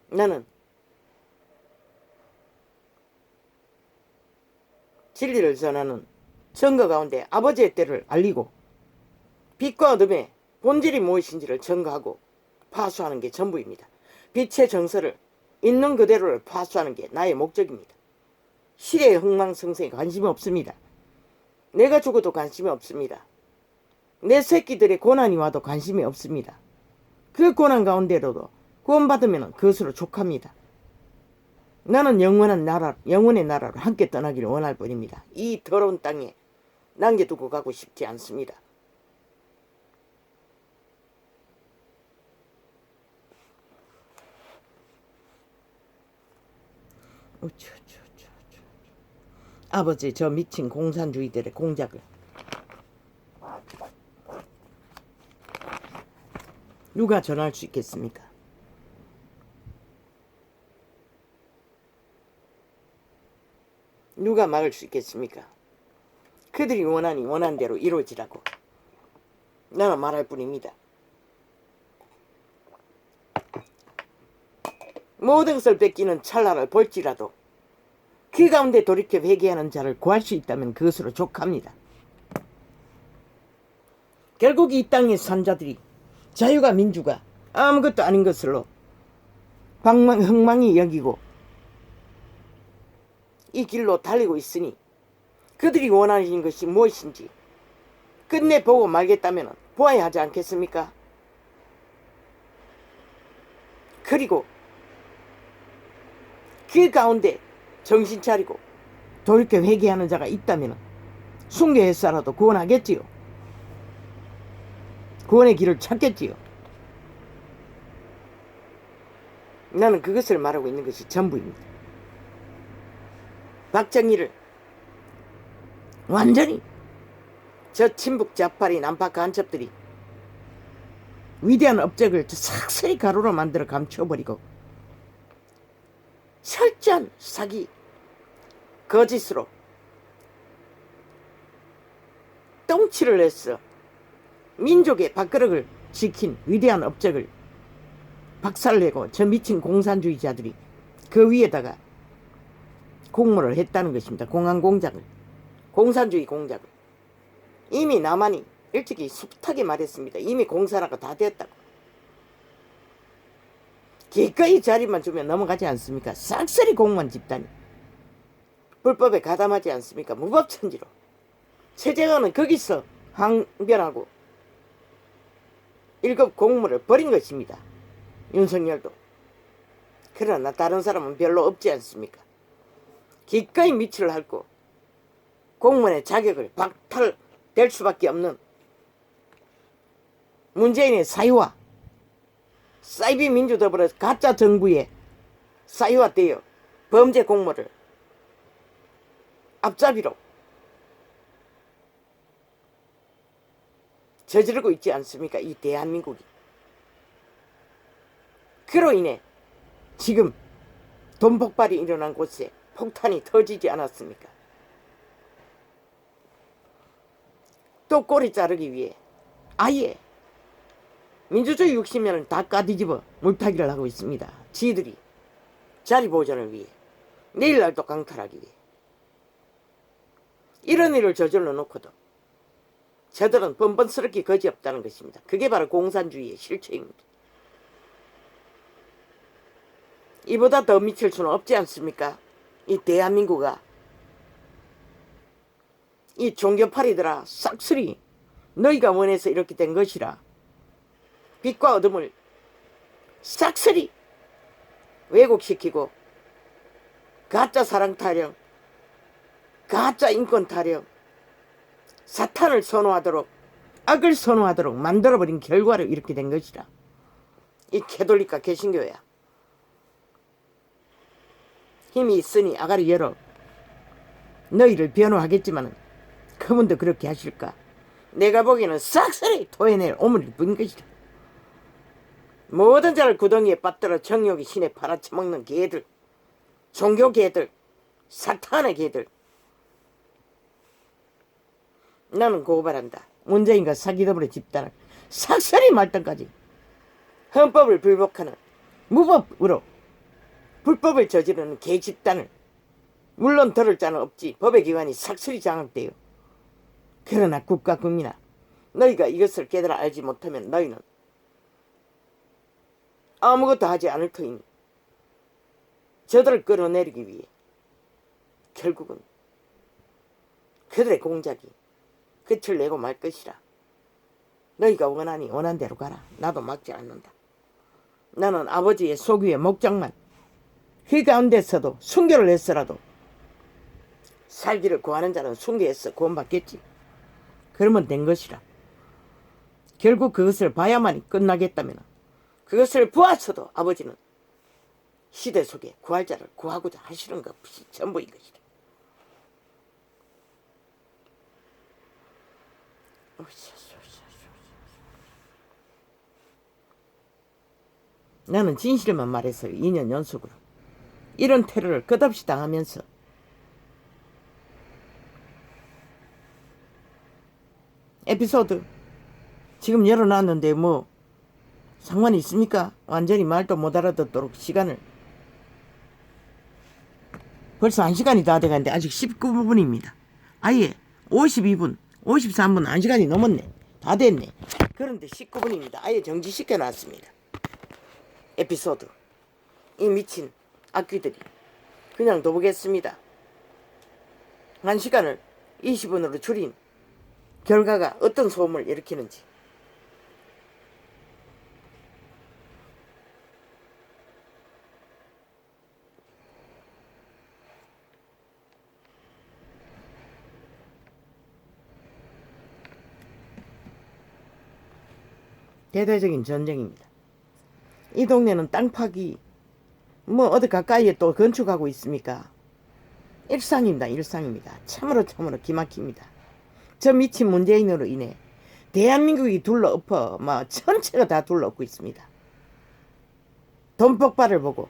나는 진리를 전하는 선거 가운데 아버지의 때를 알리고 빛과 어둠의 본질이 무엇인지를 증거하고 파수하는 게 전부입니다. 빛의 정서를 있는 그대로를 파수하는 게 나의 목적입니다. 시대의 흥망성쇠에 관심이 없습니다. 내가 죽어도 관심이 없습니다. 내 새끼들의 고난이 와도 관심이 없습니다. 그 고난 가운데로도 구원받으면 그것으로 족합니다. 나는 영원한 나라, 영원의 나라로 함께 떠나기를 원할 뿐입니다. 이 더러운 땅에 남겨두고 가고 싶지 않습니다. 아버지, 저 미친 공산주의들의 공작을 누가 전할 수 있겠습니까? 누가 막을 수 있겠습니까? 그들이 원하니 원한 대로 이루어지라고 나는 말할 뿐입니다. 모든 것을 뺏기는 찰나를 볼지라도 그 가운데 돌이켜 회개하는 자를 구할 수 있다면 그것으로 족합니다. 결국 이 땅의 산자들이 자유가 민주가 아무것도 아닌 것으로 흥망이 여기고 이 길로 달리고 있으니 그들이 원하는 것이 무엇인지 끝내 보고 말겠다면 보아야 하지 않겠습니까? 그리고 그 가운데 정신 차리고 돌이켜 회개하는 자가 있다면 순교했어라도 구원하겠지요. 구원의 길을 찾겠지요. 나는 그것을 말하고 있는 것이 전부입니다. 박정희를 완전히 저 친북 좌파리 남파 간첩들이 위대한 업적을 싹쓸이 가루로 만들어 감춰버리고 철저한 사기 거짓으로 똥치를 했어. 민족의 밥그릇을 지킨 위대한 업적을 박살내고 저 미친 공산주의자들이 그 위에다가 공모를 했다는 것입니다. 공안 공작을, 공산주의 공작을. 이미 남한이 일찍이 숱하게 말했습니다. 이미 공산화가 다 됐다고. 기꺼이 자리만 주면 넘어가지 않습니까? 싹쓸이 공무원 집단이 불법에 가담하지 않습니까? 무법천지로. 최재형은 거기서 항변하고 1급 공무를 버린 것입니다. 윤석열도. 그러나 다른 사람은 별로 없지 않습니까? 기꺼이 미치를 핥고 공무원의 자격을 박탈될 수밖에 없는 문재인의 사유와 사이비 민주더불어 가짜 정부의 사유화되어 범죄 공모를 앞잡이로 저지르고 있지 않습니까? 이 대한민국이. 그로 인해 지금 돈 폭발이 일어난 곳에 폭탄이 터지지 않았습니까? 또 꼬리 자르기 위해 아예 민주주의 60년을 다 까뒤집어 물타기를 하고 있습니다. 지들이 자리 보존을 위해, 내일날도 강탈하기 위해. 이런 일을 저질러 놓고도 저들은 번번스럽게 거지없다는 것입니다. 그게 바로 공산주의의 실체입니다. 이보다 더 미칠 수는 없지 않습니까? 이 대한민국아. 이 종교파리들아, 싹쓸이 너희가 원해서 이렇게 된 것이라. 빛과 어둠을 싹쓸이 왜곡시키고 가짜 사랑 타령, 가짜 인권 타령, 사탄을 선호하도록, 악을 선호하도록 만들어버린 결과로 이렇게 된 것이라. 이 캐톨릭과 개신교야. 힘이 있으니 아가리 열어 너희를 변호하겠지만 그분도 그렇게 하실까? 내가 보기에는 싹쓸이 토해낼 오물일 뿐인 것이다. 모든 자를 구덩이에 빠뜨려 정욕이 신에 팔아쳐먹는 개들, 종교 개들, 사탄의 개들. 나는 고발한다. 문재인과 사기더불어 집단을 싹쓸이 말단까지 헌법을 불복하는 무법으로 불법을 저지르는 개집단을, 물론 들을 자는 없지. 법의 기관이 싹쓸이 장악돼요. 그러나 국가 국민아, 너희가 이것을 깨달아 알지 못하면 너희는 아무것도 하지 않을 터이니 저들을 끌어내리기 위해 결국은 그들의 공작이 끝을 내고 말 것이라. 너희가 원하니 원한 대로 가라. 나도 막지 않는다. 나는 아버지의 소규의 목장만 그 가운데서도 순교를 했어라도 살기를 구하는 자는 순교해서 구원받겠지. 그러면 된 것이라. 결국 그것을 봐야만이 끝나겠다면 그것을 보았어도 아버지는 시대 속에 구할 자를 구하고자 하시는 것이 전부인 것이다. 나는 진실만 말해서요. 2년 연속으로 이런 테러를 끝없이 당하면서 에피소드 지금 열어놨는데 뭐 상관이 있습니까? 완전히 말도 못 알아듣도록 시간을, 벌써 1시간이 다 돼가는데 아직 19분입니다. 아예 52분 53분 1시간이 넘었네. 다 됐네. 그런데 19분입니다. 아예 정지시켜 놨습니다. 에피소드. 이 미친 악귀들이 그냥 둬보겠습니다. 1시간을 20분으로 줄인 결과가 어떤 소음을 일으키는지. 대대적인 전쟁입니다. 이 동네는 땅 파기 뭐 어디 가까이에 또 건축하고 있습니까? 일상입니다. 일상입니다. 참으로 기막힙니다. 저 미친 문재인으로 인해 대한민국이 둘러엎어 전체가 다 둘러엎고 있습니다. 돈 폭발을 보고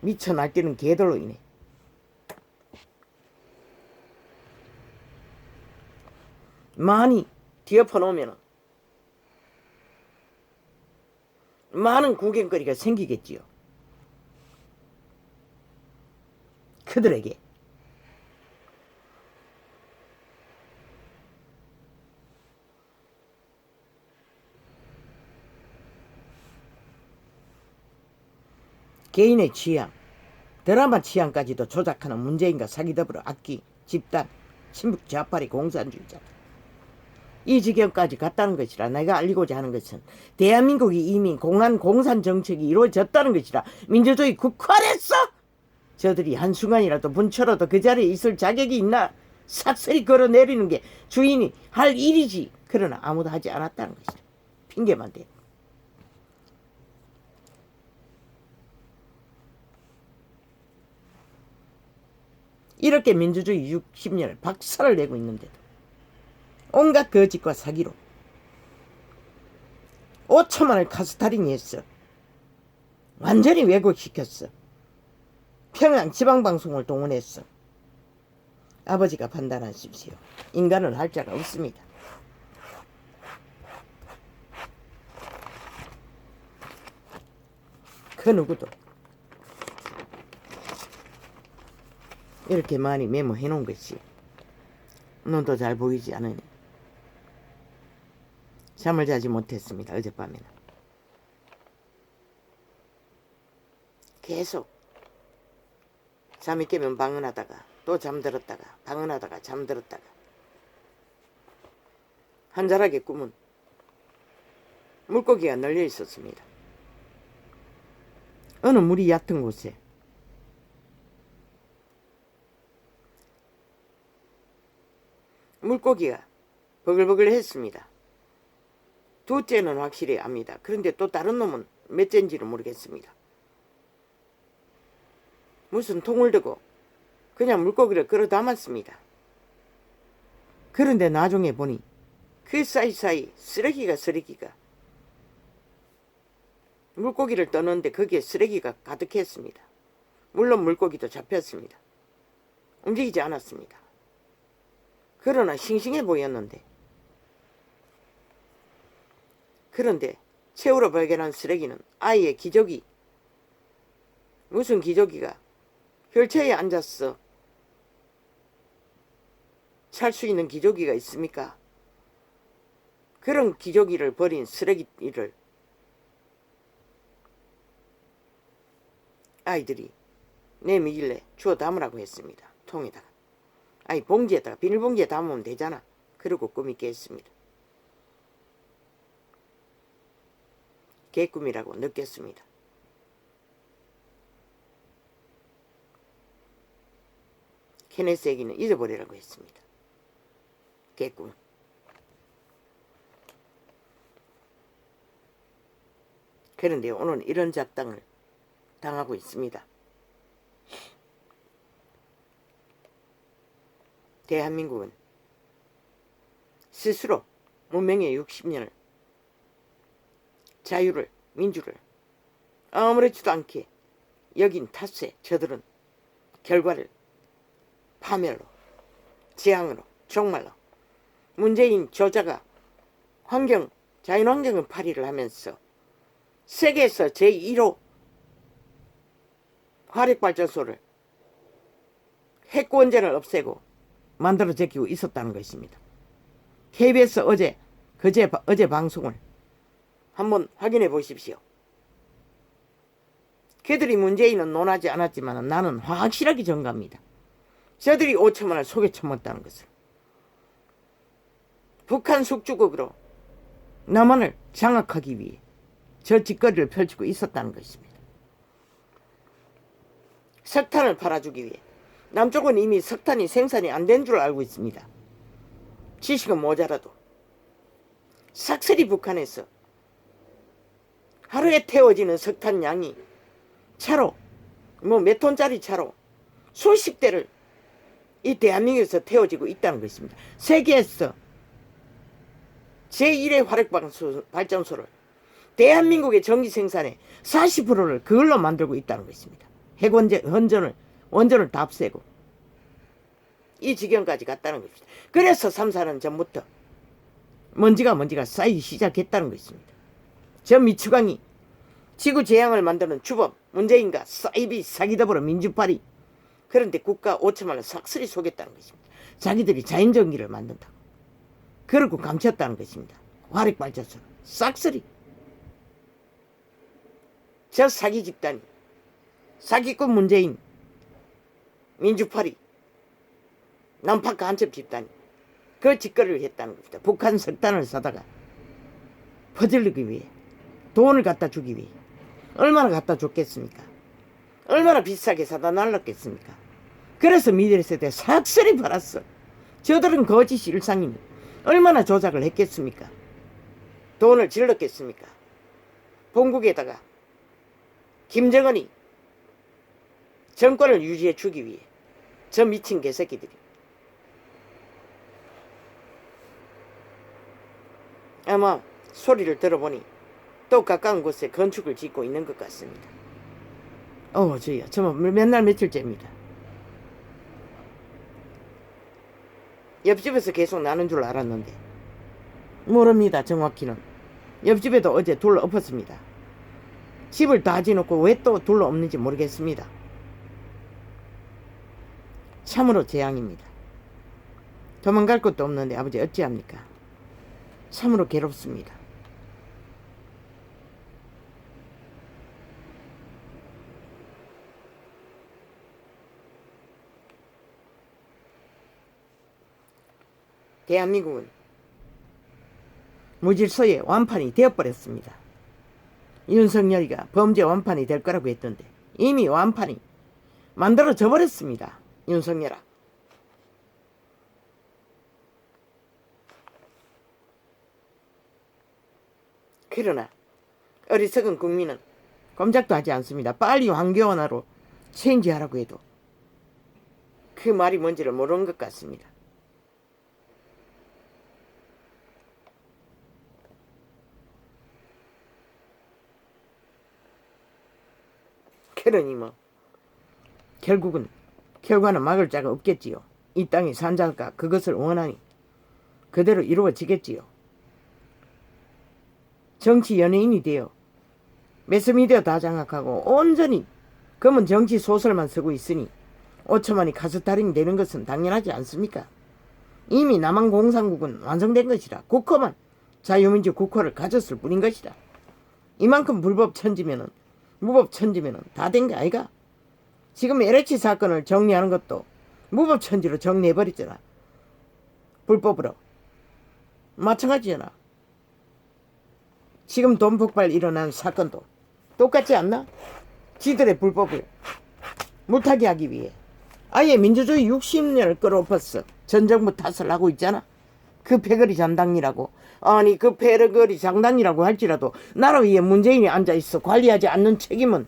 미쳐 날뛰는 개들로 인해 많이 뒤엎어 놓으면 많은 구경거리가 생기겠지요. 그들에게 개인의 취향, 드라마 취향까지도 조작하는 문재인과 사기더불어 악기, 집단, 친북 좌파리 공산주의자. 이 지경까지 갔다는 것이라. 내가 알리고자 하는 것은 대한민국이 이미 공산 정책이 이루어졌다는 것이라. 민주주의 국활했어. 저들이 한순간이라도 문처로도 그 자리에 있을 자격이 있나 삭슬이 걸어내리는 게 주인이 할 일이지. 그러나 아무도 하지 않았다는 것이라. 핑계만 대. 이렇게 민주주의 60년을 박살을 내고 있는데도 온갖 거짓과 사기로 5천만을 카스타링했어. 완전히 왜곡시켰어. 평양 지방방송을 동원했어. 아버지가 판단하십시오. 인간은 할 자가 없습니다. 그 누구도 이렇게 많이 메모해 놓은 것이 눈도 잘 보이지 않으니 잠을 자지 못했습니다. 어젯밤에는 계속 잠이 깨면 방언하다가 또 잠들었다가 방언하다가 잠들었다가 한 자락의 꿈은 물고기가 널려 있었습니다. 어느 물이 얕은 곳에 물고기가 버글버글 했습니다. 둘째는 확실히 압니다. 그런데 또 다른 놈은 몇째인지를 모르겠습니다. 무슨 통을 들고 그냥 물고기를 끌어 담았습니다. 그런데 나중에 보니 그 사이사이 쓰레기가 물고기를 떠넣는데 거기에 쓰레기가 가득했습니다. 물론 물고기도 잡혔습니다. 움직이지 않았습니다. 그러나 싱싱해 보였는데 그런데 최후로 발견한 쓰레기는 아이의 기저귀. 무슨 기저귀가 혈체에 앉았어. 살 수 있는 기저귀가 있습니까? 그런 기저귀를 버린 쓰레기를 아이들이 내미길래 주워 담으라고 했습니다. 통에다가. 아니 봉지에다가 비닐봉지에 담으면 되잖아. 그러고 꿈이 깼습니다. 개꿈이라고 느꼈습니다. 케네스에게는 잊어버리라고 했습니다. 개꿈. 그런데 오늘 이런 작당을 당하고 있습니다. 대한민국은 스스로 문명의 60년을 자유를 민주를 아무렇지도 않게 여긴 탓에 저들은 결과를 파멸로 재앙으로 정말로 문재인 저자가 자연환경을 발휘를 하면서 세계에서 제1호 화력발전소를 핵원전을 없애고 만들어 제끼고 있었다는 것입니다. KBS 어제 방송을 한번 확인해 보십시오. 그들이 문재인은 논하지 않았지만 나는 확실하게 정갑니다. 저들이 5천만을 속여 처먹었다는 것을. 북한 숙주국으로 남한을 장악하기 위해 저 짓거리를 펼치고 있었다는 것입니다. 석탄을 팔아주기 위해. 남쪽은 이미 석탄이 생산이 안 된 줄 알고 있습니다. 지식은 모자라도 싹쓸이 북한에서 하루에 태워지는 석탄 양이 차로 몇 톤짜리 차로 수십 대를 이 대한민국에서 태워지고 있다는 것입니다. 세계에서 제1의 화력발전소를 대한민국의 전기 생산의 40%를 그걸로 만들고 있다는 것입니다. 원전을 다 없애고 이 지경까지 갔다는 것입니다. 그래서 3, 4년 전부터 먼지가 쌓이기 시작했다는 것입니다. 저 미추광이 지구 재앙을 만드는 주범 문재인과 사기더불어 민주파리. 그런데 국가 5천만을 싹쓸이 속였다는 것입니다. 자기들이 자연전기를 만든다고. 그러고 감췄다는 것입니다. 화력발전소를 싹쓸이. 저 사기 집단이 사기꾼 문재인, 민주파리, 남파 간첩 집단이 그 짓거리를 했다는 겁니다. 북한 석탄을 사다가 퍼질르기 위해, 돈을 갖다 주기 위해. 얼마나 갖다 줬겠습니까? 얼마나 비싸게 사다 날랐겠습니까? 그래서 미디어 세대 삭슬이 팔았어. 저들은 거짓 일상이니 얼마나 조작을 했겠습니까? 돈을 질렀겠습니까? 본국에다가 김정은이 정권을 유지해 주기 위해. 저 미친 개새끼들이. 아마 소리를 들어보니 또 가까운 곳에 건축을 짓고 있는 것 같습니다. 저야 정말 몇 날 며칠째입니다. 옆집에서 계속 나는 줄 알았는데 모릅니다. 정확히는 옆집에도 어제 둘러 엎었습니다. 집을 다 지놓고 왜 또 둘러 엎는지 모르겠습니다. 참으로 재앙입니다. 도망갈 것도 없는데 아버지 어찌합니까? 참으로 괴롭습니다. 대한민국은 무질서의 완판이 되어버렸습니다. 윤석열이가 범죄 완판이 될 거라고 했던데 이미 완판이 만들어져 버렸습니다. 윤석열아. 그러나 어리석은 국민은 꼼짝도 하지 않습니다. 빨리 황교안으로 체인지하라고 해도 그 말이 뭔지를 모르는 것 같습니다. 그러니 결국은 결과는 막을 자가 없겠지요. 이 땅에 산 자가 그것을 원하니 그대로 이루어지겠지요. 정치 연예인이 되어 매스미디어 다 장악하고 온전히 검은 정치 소설만 쓰고 있으니 5천만이 카스타링 되는 것은 당연하지 않습니까? 이미 남한 공산국은 완성된 것이라. 국호만 자유민주 국호를 가졌을 뿐인 것이다. 이만큼 불법 천지면은 무법 천지면은 다 된 게 아이가? 지금 LH 사건을 정리하는 것도 무법 천지로 정리해버렸잖아. 불법으로. 마찬가지잖아. 지금 돈 폭발 일어난 사건도 똑같지 않나? 지들의 불법을 물타기 하기 위해 아예 민주주의 60년을 끌어엎었어. 전 정부 탓을 하고 있잖아. 그 패거리 장당이라고. 아니 그 패거리 장당이라고 할지라도 나라 위에 문재인이 앉아있어 관리하지 않는 책임은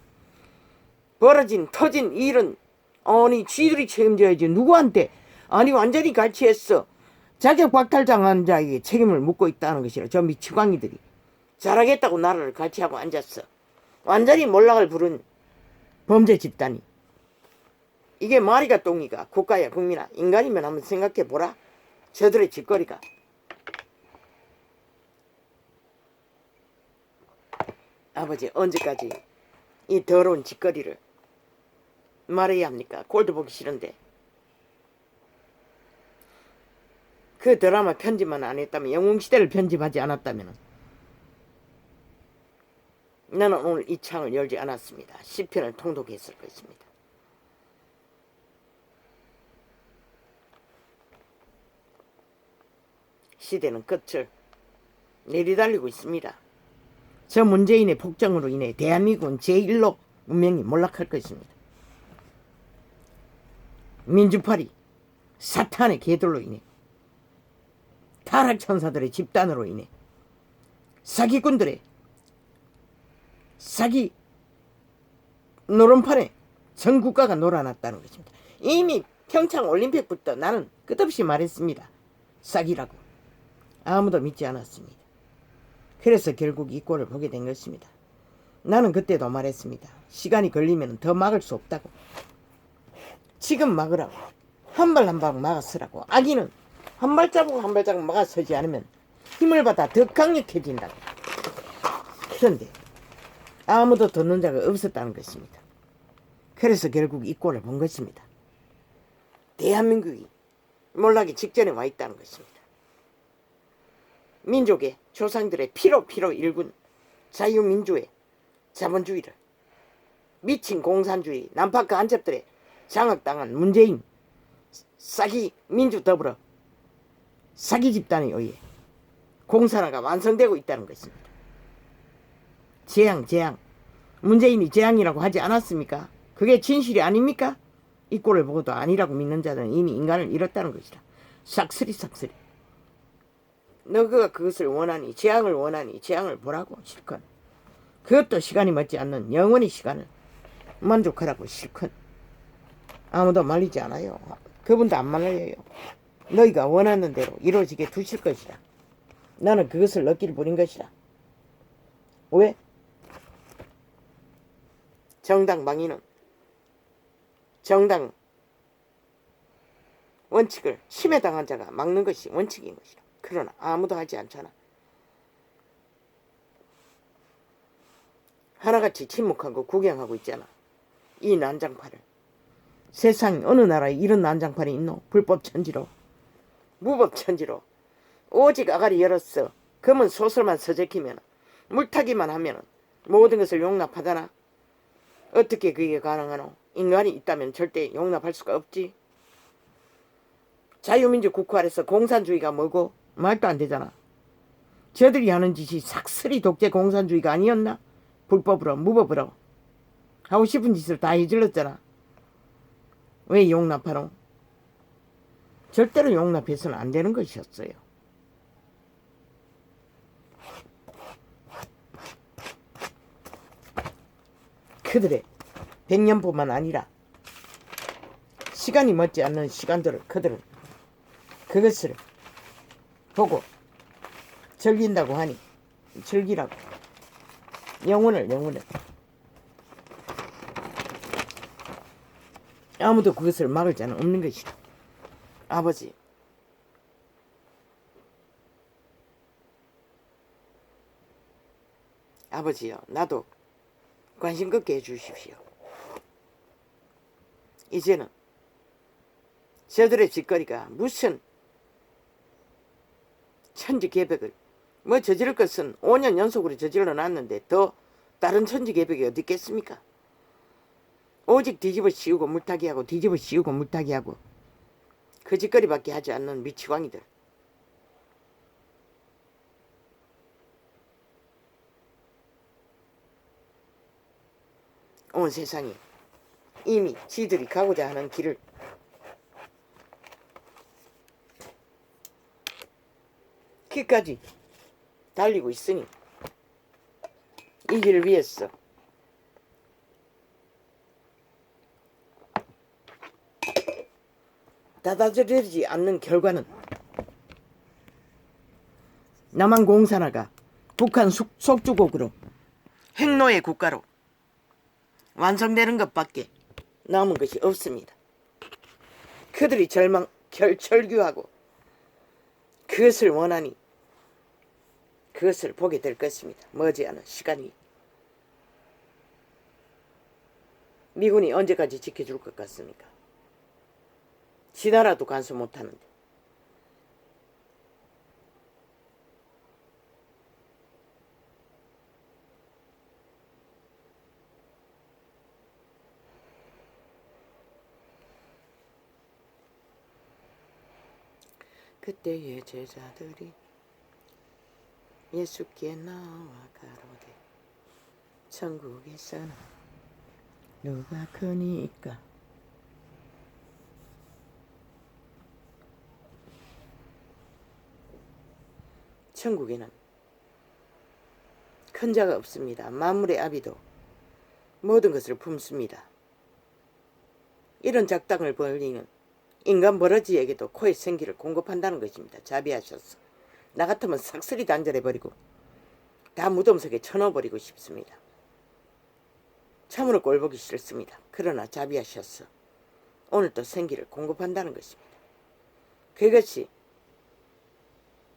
벌어진 터진 일은 아니 쥐들이 책임져야지. 누구한테? 아니 완전히 갈취했어. 자격 박탈당한 자에게 책임을 묻고 있다는 것이라. 저 미치광이들이 잘하겠다고 나라를 갈취하고 앉았어. 완전히 몰락을 부른 범죄 집단이. 이게 말이가 똥이가 국가야 국민아. 인간이면 한번 생각해보라. 저들의 짓거리가. 아버지 언제까지 이 더러운 짓거리를 말해야 합니까? 꼴도 보기 싫은데. 그 드라마 편집만 안 했다면, 영웅시대를 편집하지 않았다면 나는 오늘 이 창을 열지 않았습니다. 시편을 통독했을 것입니다. 시대는 끝을 내리달리고 있습니다. 저 문재인의 폭정으로 인해 대한민국은 제1로 운명이 몰락할 것입니다. 민주파리 사탄의 개들로 인해, 타락천사들의 집단으로 인해, 사기꾼들의 사기 노름판에 전 국가가 놀아났다는 것입니다. 이미 평창올림픽부터 나는 끝없이 말했습니다. 사기라고. 아무도 믿지 않았습니다. 그래서 결국 이 꼴을 보게 된 것입니다. 나는 그때도 말했습니다. 시간이 걸리면 더 막을 수 없다고. 지금 막으라고. 한 발 한 발 막아서라고. 악인은 한 발자국 한 발자국 막아서지 않으면 힘을 받아 더 강력해진다고. 그런데 아무도 듣는 자가 없었다는 것입니다. 그래서 결국 이 꼴을 본 것입니다. 대한민국이 몰락이 직전에 와 있다는 것입니다. 민족의 조상들의 피로 일군 자유민주의 자본주의를 미친 공산주의 남파크 한첩들의 장악당한 문재인 사기 민주더불어 사기 집단에 의해 공산화가 완성되고 있다는 것입니다. 재앙 문재인이 재앙이라고 하지 않았습니까? 그게 진실이 아닙니까? 이 꼴을 보고도 아니라고 믿는 자들은 이미 인간을 잃었다는 것이다. 싹쓸이 너가 그것을 원하니 재앙을 원하니 재앙을 보라고 실컷. 그것도 시간이 맞지 않는 영원히 시간을 만족하라고 실컷. 아무도 말리지 않아요. 그분도 안 말려요. 너희가 원하는 대로 이루어지게 두실 것이다. 나는 그것을 넣기를 부린 것이다. 왜? 정당 망인은 정당 원칙을 침해당한 자가 막는 것이 원칙인 것이다. 그러나 아무도 하지 않잖아. 하나같이 침묵하고 구경하고 있잖아. 이 난장판을. 세상 어느 나라에 이런 난장판이 있노? 불법 천지로 무법 천지로 오직 아가리 열었어. 검은 소설만 서적히면 물타기만 하면 모든 것을 용납하잖아. 어떻게 그게 가능하노? 인간이 있다면 절대 용납할 수가 없지. 자유민주 국가 아래서 공산주의가 뭐고? 말도 안 되잖아. 저들이 하는 짓이 삭슬이 독재 공산주의가 아니었나? 불법으로 무법으로 하고 싶은 짓을 다 해질렀잖아. 왜 용납하노? 절대로 용납해서는 안 되는 것이었어요. 그들의 100년뿐만 아니라 시간이 멎지 않는 시간들을 그들은 그것을 보고 즐긴다고 하니 즐기라고. 영혼을 아무도 그것을 막을 자는 없는 것이다. 아버지, 아버지요, 나도 관심 갖게 해주십시오. 이제는 저들의 짓거리가 무슨 천지개벽을 저지를 것은 5년 연속으로 저질러 놨는데 더 다른 천지개벽이 어디 있겠습니까? 오직 뒤집어 씌우고 물타기하고 뒤집어 씌우고 물타기하고 그 짓거리밖에 하지 않는 미치광이들. 온 세상이 이미 지들이 가고자 하는 길을 끝까지 달리고 있으니 이 길을 위해서 받아들여지지 않는 결과는 남한 공산화가 북한 속주국으로 핵노예 국가로 완성되는 것밖에 남은 것이 없습니다. 그들이 절규하고 그것을 원하니 그것을 보게 될 것입니다. 머지않은 시간이. 미군이 언제까지 지켜줄 것 같습니까? 지 나라도 간수 못하는데. 그때의 제자들이 예수께 나와 가로되 천국에서는 누가 크니까? 천국에는 큰 자가 없습니다. 만물의 아비도 모든 것을 품습니다. 이런 작당을 벌리는 인간 버러지에게도 코에 생기를 공급한다는 것입니다. 자비하셔서. 나 같으면 삭슬이 단절해버리고 다 무덤 속에 쳐넣어버리고 싶습니다. 참으로 꼴보기 싫습니다. 그러나 자비하셔서 오늘 또 생기를 공급한다는 것입니다. 그것이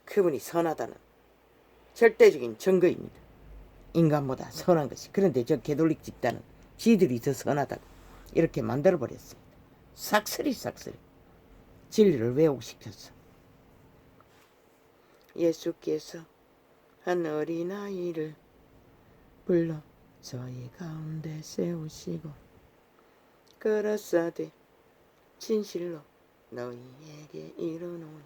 그분이 선하다는 절대적인 증거입니다. 인간보다 선한 것이. 그런데 저 개돌릭 집단은 지들이 더 선하다고 이렇게 만들어버렸습니다. 삭슬이 진리를 왜곡시켰어. 예수께서 한 어린아이를 불러 저희 가운데 세우시고 그럴싸되 진실로 너희에게 이르노니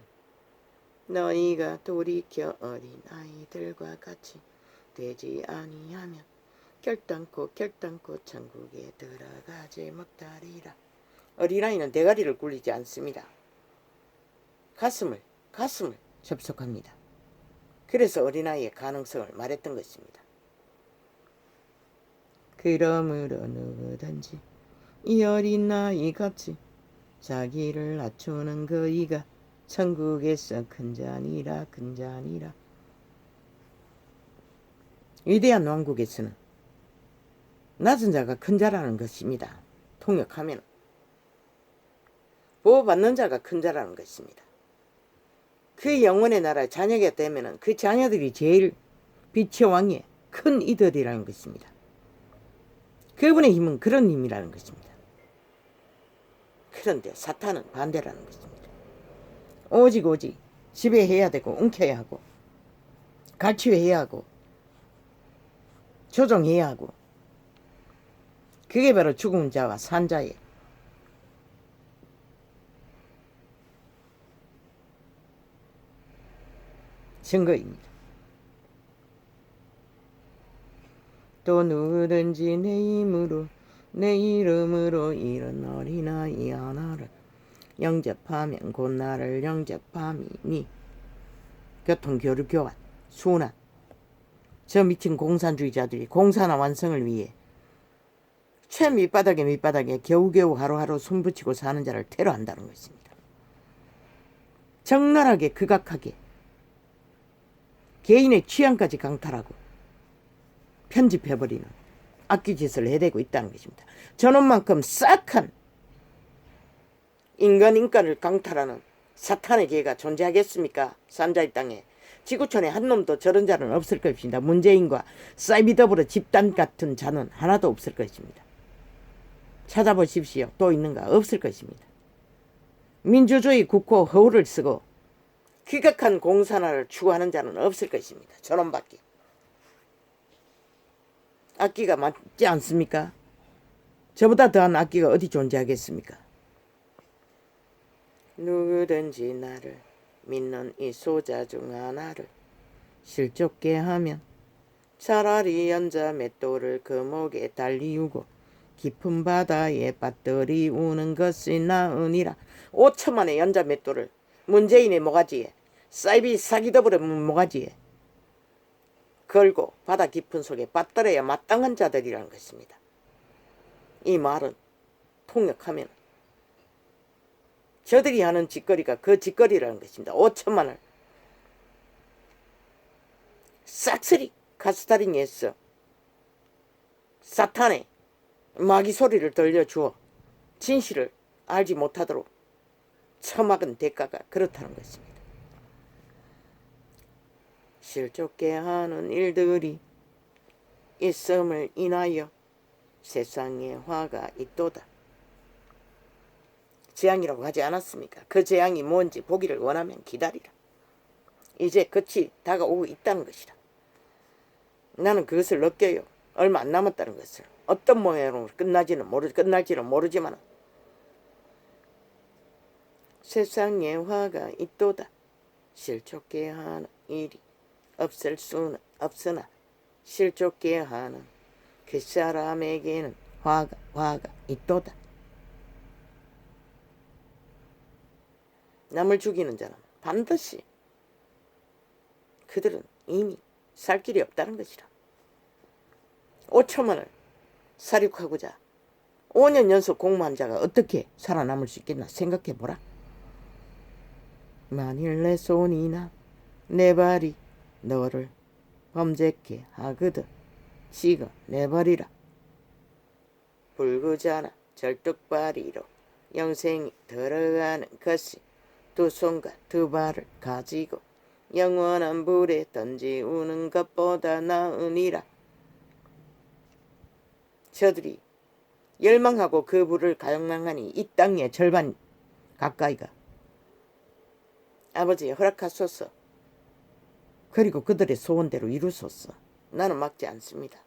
너희가 돌이켜 어린아이들과 같이 되지 아니하면 결단코 천국에 들어가지 못하리라. 어린아이는 대가리를 굴리지 않습니다. 가슴을 접속합니다. 그래서 어린아이의 가능성을 말했던 것입니다. 그러므로 누구든지 이 어린아이 같이 자기를 낮추는 그이가 천국에서 큰 자니라. 위대한 왕국에서는 낮은 자가 큰 자라는 것입니다. 통역하면 보호받는 자가 큰 자라는 것입니다. 그 영원의 나라의 자녀가 되면 그 자녀들이 제일 빛의 왕의 큰 이들이라는 것입니다. 그분의 힘은 그런 힘이라는 것입니다. 그런데 사탄은 반대라는 것입니다. 오직 지배해야 되고 웅켜야 하고 갈취해야 하고 조종해야 하고 그게 바로 죽은 자와 산 자의 증거입니다. 또 누구든지 내 이름으로 이런 어린아이 하나를 영접하면 곧 나를 영접함이니. 교통교류 교환, 순환. 저 미친 공산주의자들이 공산화 완성을 위해 최 밑바닥에 겨우겨우 하루하루 숨붙이고 사는 자를 테러한다는 것입니다. 적나라하게 극악하게 개인의 취향까지 강탈하고 편집해버리는 악기짓을 해대고 있다는 것입니다. 저놈만큼 싹한 인간을 강탈하는 사탄의 계가 존재하겠습니까? 산자의 땅에 지구촌에 한 놈도 저런 자는 없을 것입니다. 문재인과 사이비더블의 집단 같은 자는 하나도 없을 것입니다. 찾아보십시오. 또 있는가? 없을 것입니다. 민주주의 국호 허울을 쓰고 기각한 공산화를 추구하는 자는 없을 것입니다. 저놈밖에. 악기가 맞지 않습니까? 저보다 더한 악기가 어디 존재하겠습니까? 누구든지 나를 믿는 이 소자 중 하나를 실족게 하면 차라리 연자 맷돌을 그 목에 달리우고 깊은 바다에 빠뜨리우는 것이 나으니라. 5천만의 연자 맷돌을 문재인의 모가지에 사이비 사기더블의 모가지에 걸고 바다 깊은 속에 빠뜨려야 마땅한 자들이라는 것입니다. 이 말은 통역하면 저들이 하는 짓거리가 그 짓거리라는 것입니다. 5천만을 싹쓸이 가스타링해서 사탄의 마귀 소리를 들려주어 진실을 알지 못하도록 처막은 대가가 그렇다는 것입니다. 실족게 하는 일들이 있음을 인하여 세상에 화가 있도다. 재앙이라고 하지 않았습니까? 그 재앙이 뭔지 보기를 원하면 기다리라. 이제 끝이 다가오고 있다는 것이다. 나는 그것을 느껴요. 얼마 안 남았다는 것을. 어떤 모양으로 끝날지는 모르지만 세상에 화가 있도다. 실족게 하는 일이 없을 수는 없으나 실족게 하는 그 사람에게는 화가 있도다. 남을 죽이는 자는 반드시 그들은 이미 살 길이 없다는 것이라. 5천만을 사륙하고자 5년 연속 공모한 자가 어떻게 살아남을 수 있겠나 생각해보라. 만일 내 손이나 내 발이 너를 범죄케 하거든 지가 내버리라. 불구자나 절뚝발이로 영생이 들어가는 것이 두 손과 두 발을 가지고 영원한 불에 던지우는 것보다 나으니라. 저들이 열망하고 그 불을 갈망하니 이 땅의 절반 가까이가 아버지 허락하소서. 그리고 그들의 소원대로 이루소서. 나는 막지 않습니다.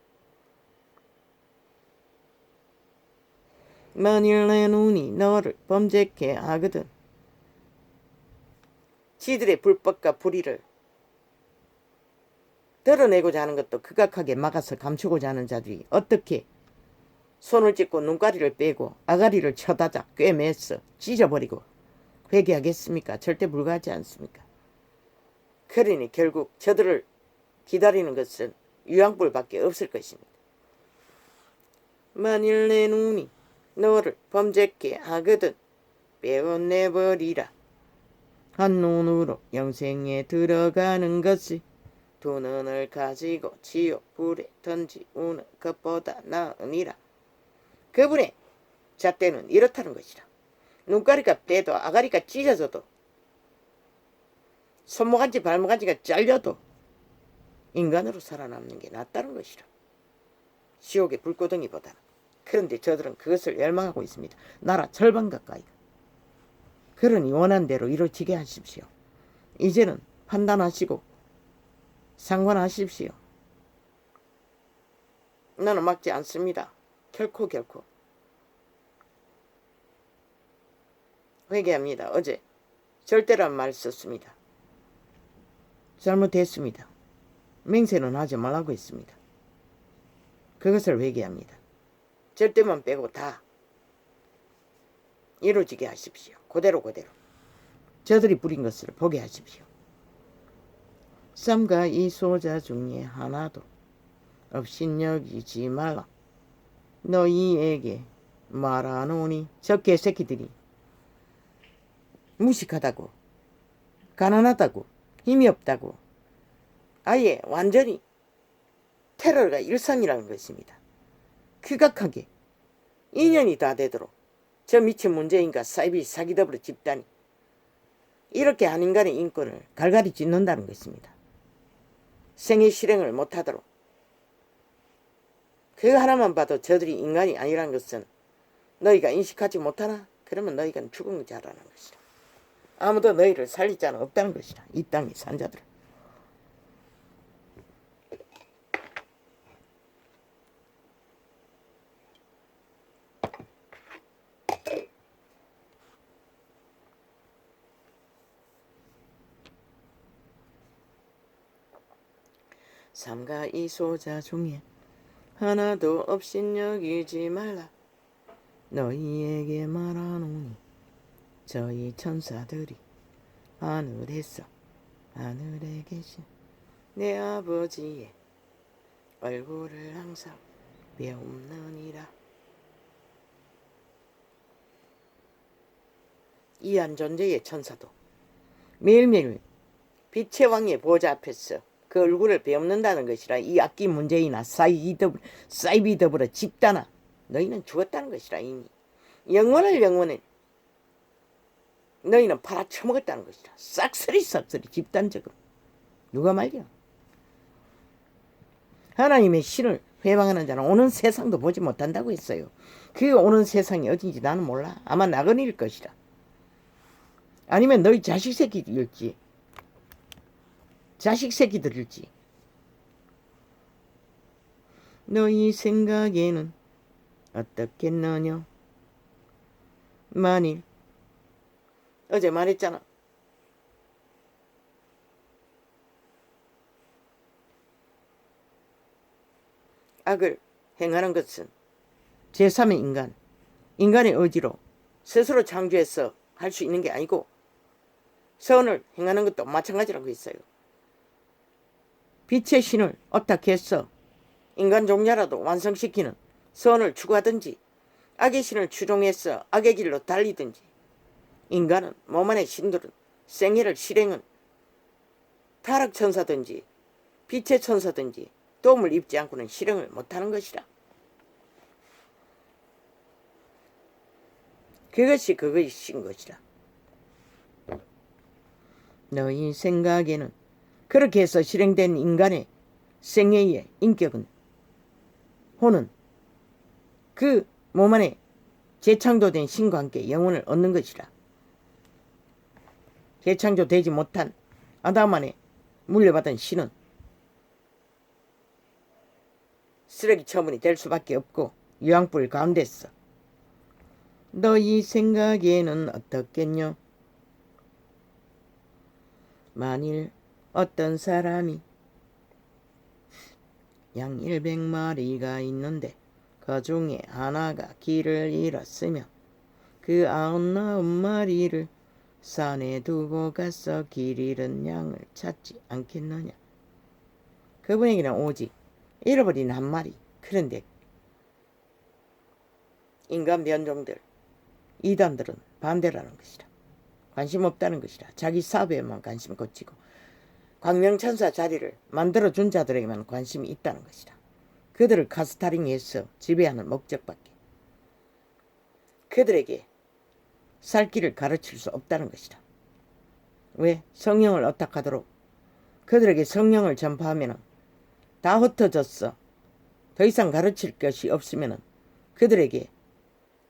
만일 내 눈이 너를 범죄케 하거든. 지들의 불법과 불의를 드러내고자 하는 것도 극악하게 막아서 감추고자 하는 자들이 어떻게 손을 찢고 눈가리를 빼고 아가리를 쳐다자 꿰매서 찢어버리고 회개하겠습니까? 절대 불가하지 않습니까? 그러니 결국 저들을 기다리는 것은 유황불밖에 없을 것입니다. 만일 내 눈이 너를 범죄케 하거든 빼어내버리라. 한 눈으로 영생에 들어가는 것이 두 눈을 가지고 지옥 불에 던지우는 것보다 나으니라. 그분의 잣대는 이렇다는 것이라. 눈가리가 빼도 아가리가 찢어져도 손모가지 발모가지가 잘려도 인간으로 살아남는 게 낫다는 것이라. 지옥의 불고덩이보다는. 그런데 저들은 그것을 열망하고 있습니다. 나라 절반 가까이. 그러니 원한 대로 이루어지게 하십시오. 이제는 판단하시고 상관하십시오. 나는 막지 않습니다. 결코. 회개합니다. 어제 절대란 말 썼습니다. 잘못했습니다. 맹세는 하지 말라고 했습니다. 그것을 회개합니다. 절대만 빼고 다 이루어지게 하십시오. 그대로 저들이 부린 것을 보게 하십시오. 삼가 이 소자 중에 하나도 업신여기지 말라. 너희에게 말하노니. 저 개새끼들이 무식하다고, 가난하다고, 힘이 없다고, 아예 완전히 테러가 일상이라는 것입니다. 극악하게 2년이 다 되도록 저 미친 문재인과 사이비 사기더블 집단이 이렇게 한 인간의 인권을 갈갈이 찢는다는 것입니다. 생애 실행을 못하도록. 그거 하나만 봐도 저들이 인간이 아니라는 것은 너희가 인식하지 못하나? 그러면 너희가 죽은 자라는 것이라. 아무도 너희를 살릴 자는 없다는 것이라. 이 땅에 산 자들은. 삼가 이 소자 중에 하나도 업신여기지 말라. 너희에게 말하노니 저희 천사들이 하늘에 계신 내 아버지의 얼굴을 항상 배움느니라. 이한 존재의 천사도 매일매일 빛의 왕의 보좌 앞에서 그 얼굴을 배움는다는 것이라. 이 악기 문제이나 사이비 더불어 집단아, 너희는 죽었다는 것이라. 이미 영원을 너희는 팔아쳐먹었다는 것이라. 싹쓸이 집단적으로. 누가 말이야. 하나님의 신을 회방하는 자는 오는 세상도 보지 못한다고 했어요. 그 오는 세상이 어딘지 나는 몰라. 아마 나그네일 것이라. 아니면 너희 자식 새끼들일지. 너희 생각에는 어떻겠느냐. 만일 어제 말했잖아. 악을 행하는 것은 제3의 인간의 의지로 스스로 창조해서 할 수 있는 게 아니고 선을 행하는 것도 마찬가지라고 했어요. 빛의 신을 어떻게 해서 인간 종자라도 완성시키는 선을 추구하든지 악의 신을 추종해서 악의 길로 달리든지 인간은 몸 안의 신들은 생애를 실행은 타락천사든지 빛의 천사든지 도움을 입지 않고는 실행을 못하는 것이라. 그것이 그것인 것이라. 너희 생각에는 그렇게 해서 실행된 인간의 생애의 인격은 호는 그 몸 안에 재창조된 신과 함께 영혼을 얻는 것이라. 재창조되지 못한 아담 안에 물려받은 신은 쓰레기 처분이 될 수밖에 없고 유황불 가운데서 너희 생각에는 어떻겠뇨? 만일 어떤 사람이 양 100마리가 있는데 그 중에 하나가 길을 잃었으며 그 99마리를 산에 두고 가서 길 잃은 양을 찾지 않겠느냐. 그분에게는 오직 잃어버린 한 마리. 그런데 인간 변종들, 이단들은 반대라는 것이라. 관심 없다는 것이라. 자기 사업에만 관심 꽂히고 광명천사 자리를 만들어준 자들에게만 관심이 있다는 것이라. 그들을 카스타링해서 지배하는 목적밖에 그들에게 살 길을 가르칠 수 없다는 것이라. 왜? 성령을 어떡하도록? 그들에게 성령을 전파하면 다 흩어졌어. 더 이상 가르칠 것이 없으면 그들에게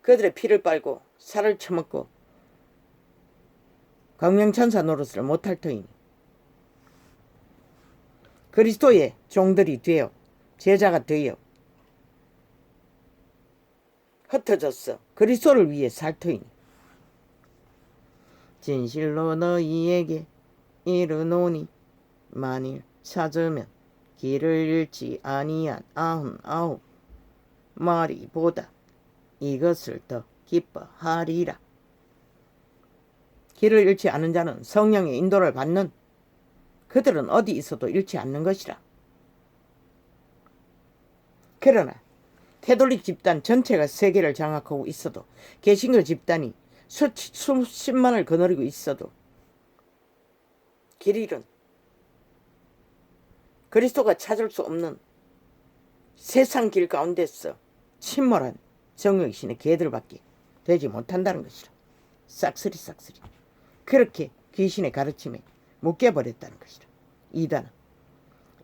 그들의 피를 빨고 살을 처먹고 광명천사 노릇을 못할 터이니 그리스도의 종들이 되어 제자가 되어 흩어졌어. 그리스도를 위해 살 터이니 진실로 너희에게 이르노니 만일 찾으면 길을 잃지 아니한 99마리보다 이것을 더 기뻐하리라. 길을 잃지 않은 자는 성령의 인도를 받는 그들은 어디 있어도 잃지 않는 것이라. 그러나 캐톨릭 집단 전체가 세계를 장악하고 있어도 개신교 집단이 수십만을 거느리고 있어도 길 잃은 그리스도가 찾을 수 없는 세상 길 가운데서 침몰한 정욕신의 개들밖에 되지 못한다는 것이라. 싹쓸이 그렇게 귀신의 가르침에 묶여버렸다는 것이라. 이단은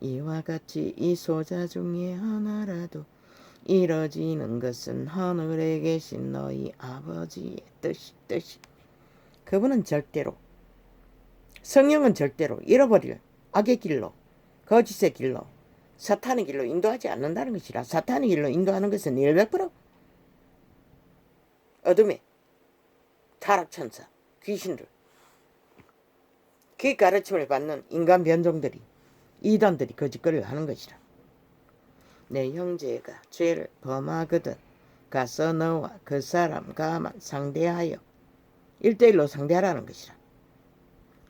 이와 같이 이 소자 중에 하나라도 이뤄지는 것은 하늘에 계신 너희 아버지의 뜻이. 그분은 절대로 성령은 절대로 잃어버릴 악의 길로 거짓의 길로 사탄의 길로 인도하지 않는다는 것이라. 사탄의 길로 인도하는 것은 100% 어둠의 타락천사 귀신들 그 가르침을 받는 인간 변종들이 이단들이 거짓거리를 하는 것이라. 내 형제가 죄를 범하거든 가서 너와 그 사람과만 상대하여 1대1로 상대하라는 것이라.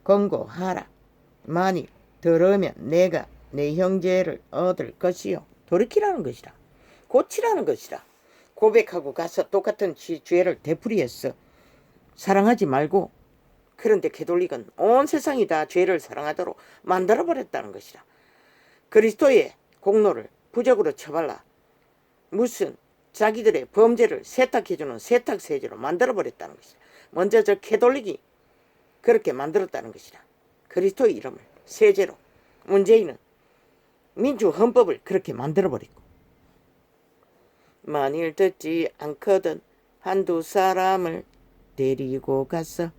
권고하라. 만일 들으면 내가 내 형제를 얻을 것이요. 돌이키라는 것이라. 고치라는 것이라. 고백하고 가서 똑같은 죄를 되풀이했어. 사랑하지 말고. 그런데 캐톨릭은 온 세상이 다 죄를 사랑하도록 만들어버렸다는 것이라. 그리스도의 공로를 부적으로 처발라 무슨 자기들의 범죄를 세탁해주는 세탁세제로 만들어버렸다는 것이라. 먼저 저 캐톨릭이 그렇게 만들었다는 것이라. 그리스도의 이름을 세제로. 문재인은 민주헌법을 그렇게 만들어버리고 만일 듣지 않거든 한두 사람을 데리고 가서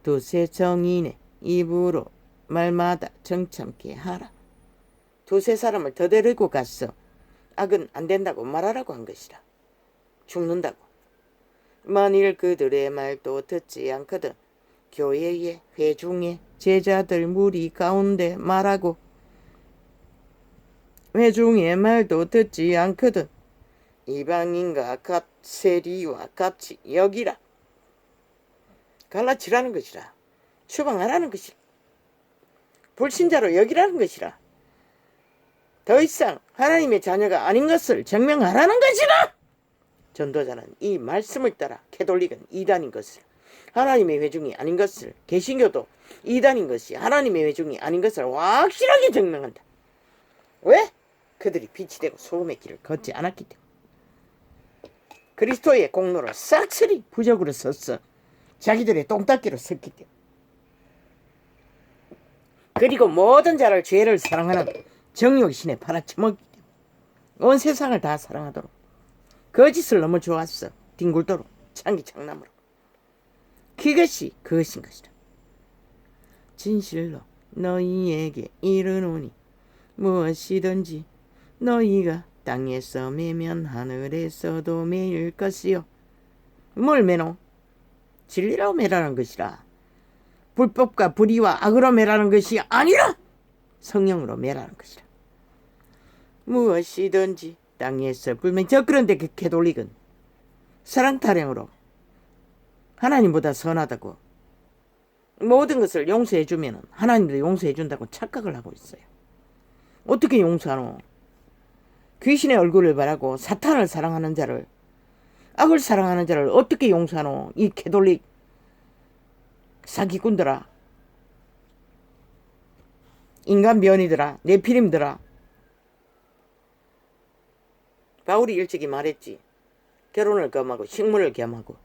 두세 정인의 입으로 말마다 정참게 하라. 두세 사람을 더 데리고 가서 악은 안 된다고 말하라고 한 것이라. 죽는다고. 만일 그들의 말도 듣지 않거든 교회의 회중의 제자들 무리 가운데 말하고 회중의 말도 듣지 않거든 이방인과 세리와 같이 여기라. 갈라치라는 것이라. 추방하라는 것이라. 불신자로 여기라는 것이라. 더 이상 하나님의 자녀가 아닌 것을 증명하라는 것이라. 전도자는 이 말씀을 따라 캐톨릭은 이단인 것을, 하나님의 회중이 아닌 것을, 개신교도 이단인 것이 하나님의 회중이 아닌 것을 확실하게 증명한다. 왜? 그들이 빛이 되고 소금의 길을 걷지 않았기 때문에. 그리스도의 공로를 싹쓸이 부적으로 썼어. 자기들의 똥닦기로 썼기 때문에. 그리고 모든 자를 죄를 사랑하는 정욕신에 팔아쳐먹기 때문에. 온 세상을 다 사랑하도록. 거짓을 너무 좋았어. 뒹굴도록 창기창남으로. 그것인 것이다. 진실로 너희에게 이르노니 무엇이든지 너희가 땅에서 매면 하늘에서도 매일 것이요 뭘 매노? 진리로 매라는 것이라. 불법과 불의와 악으로 매라는 것이 아니라 성령으로 매라는 것이라. 무엇이든지 땅에서 불면 저 그런데 그 캐톨릭은 사랑 타령으로 하나님보다 선하다고 모든 것을 용서해주면 하나님도 용서해준다고 착각을 하고 있어요. 어떻게 용서하노? 귀신의 얼굴을 바라고 사탄을 사랑하는 자를, 악을 사랑하는 자를 어떻게 용서하노? 이 캐톨릭 사기꾼들아, 인간 변이들아, 네피림들아. 바울이 일찍이 말했지. 결혼을 겸하고 식물을 겸하고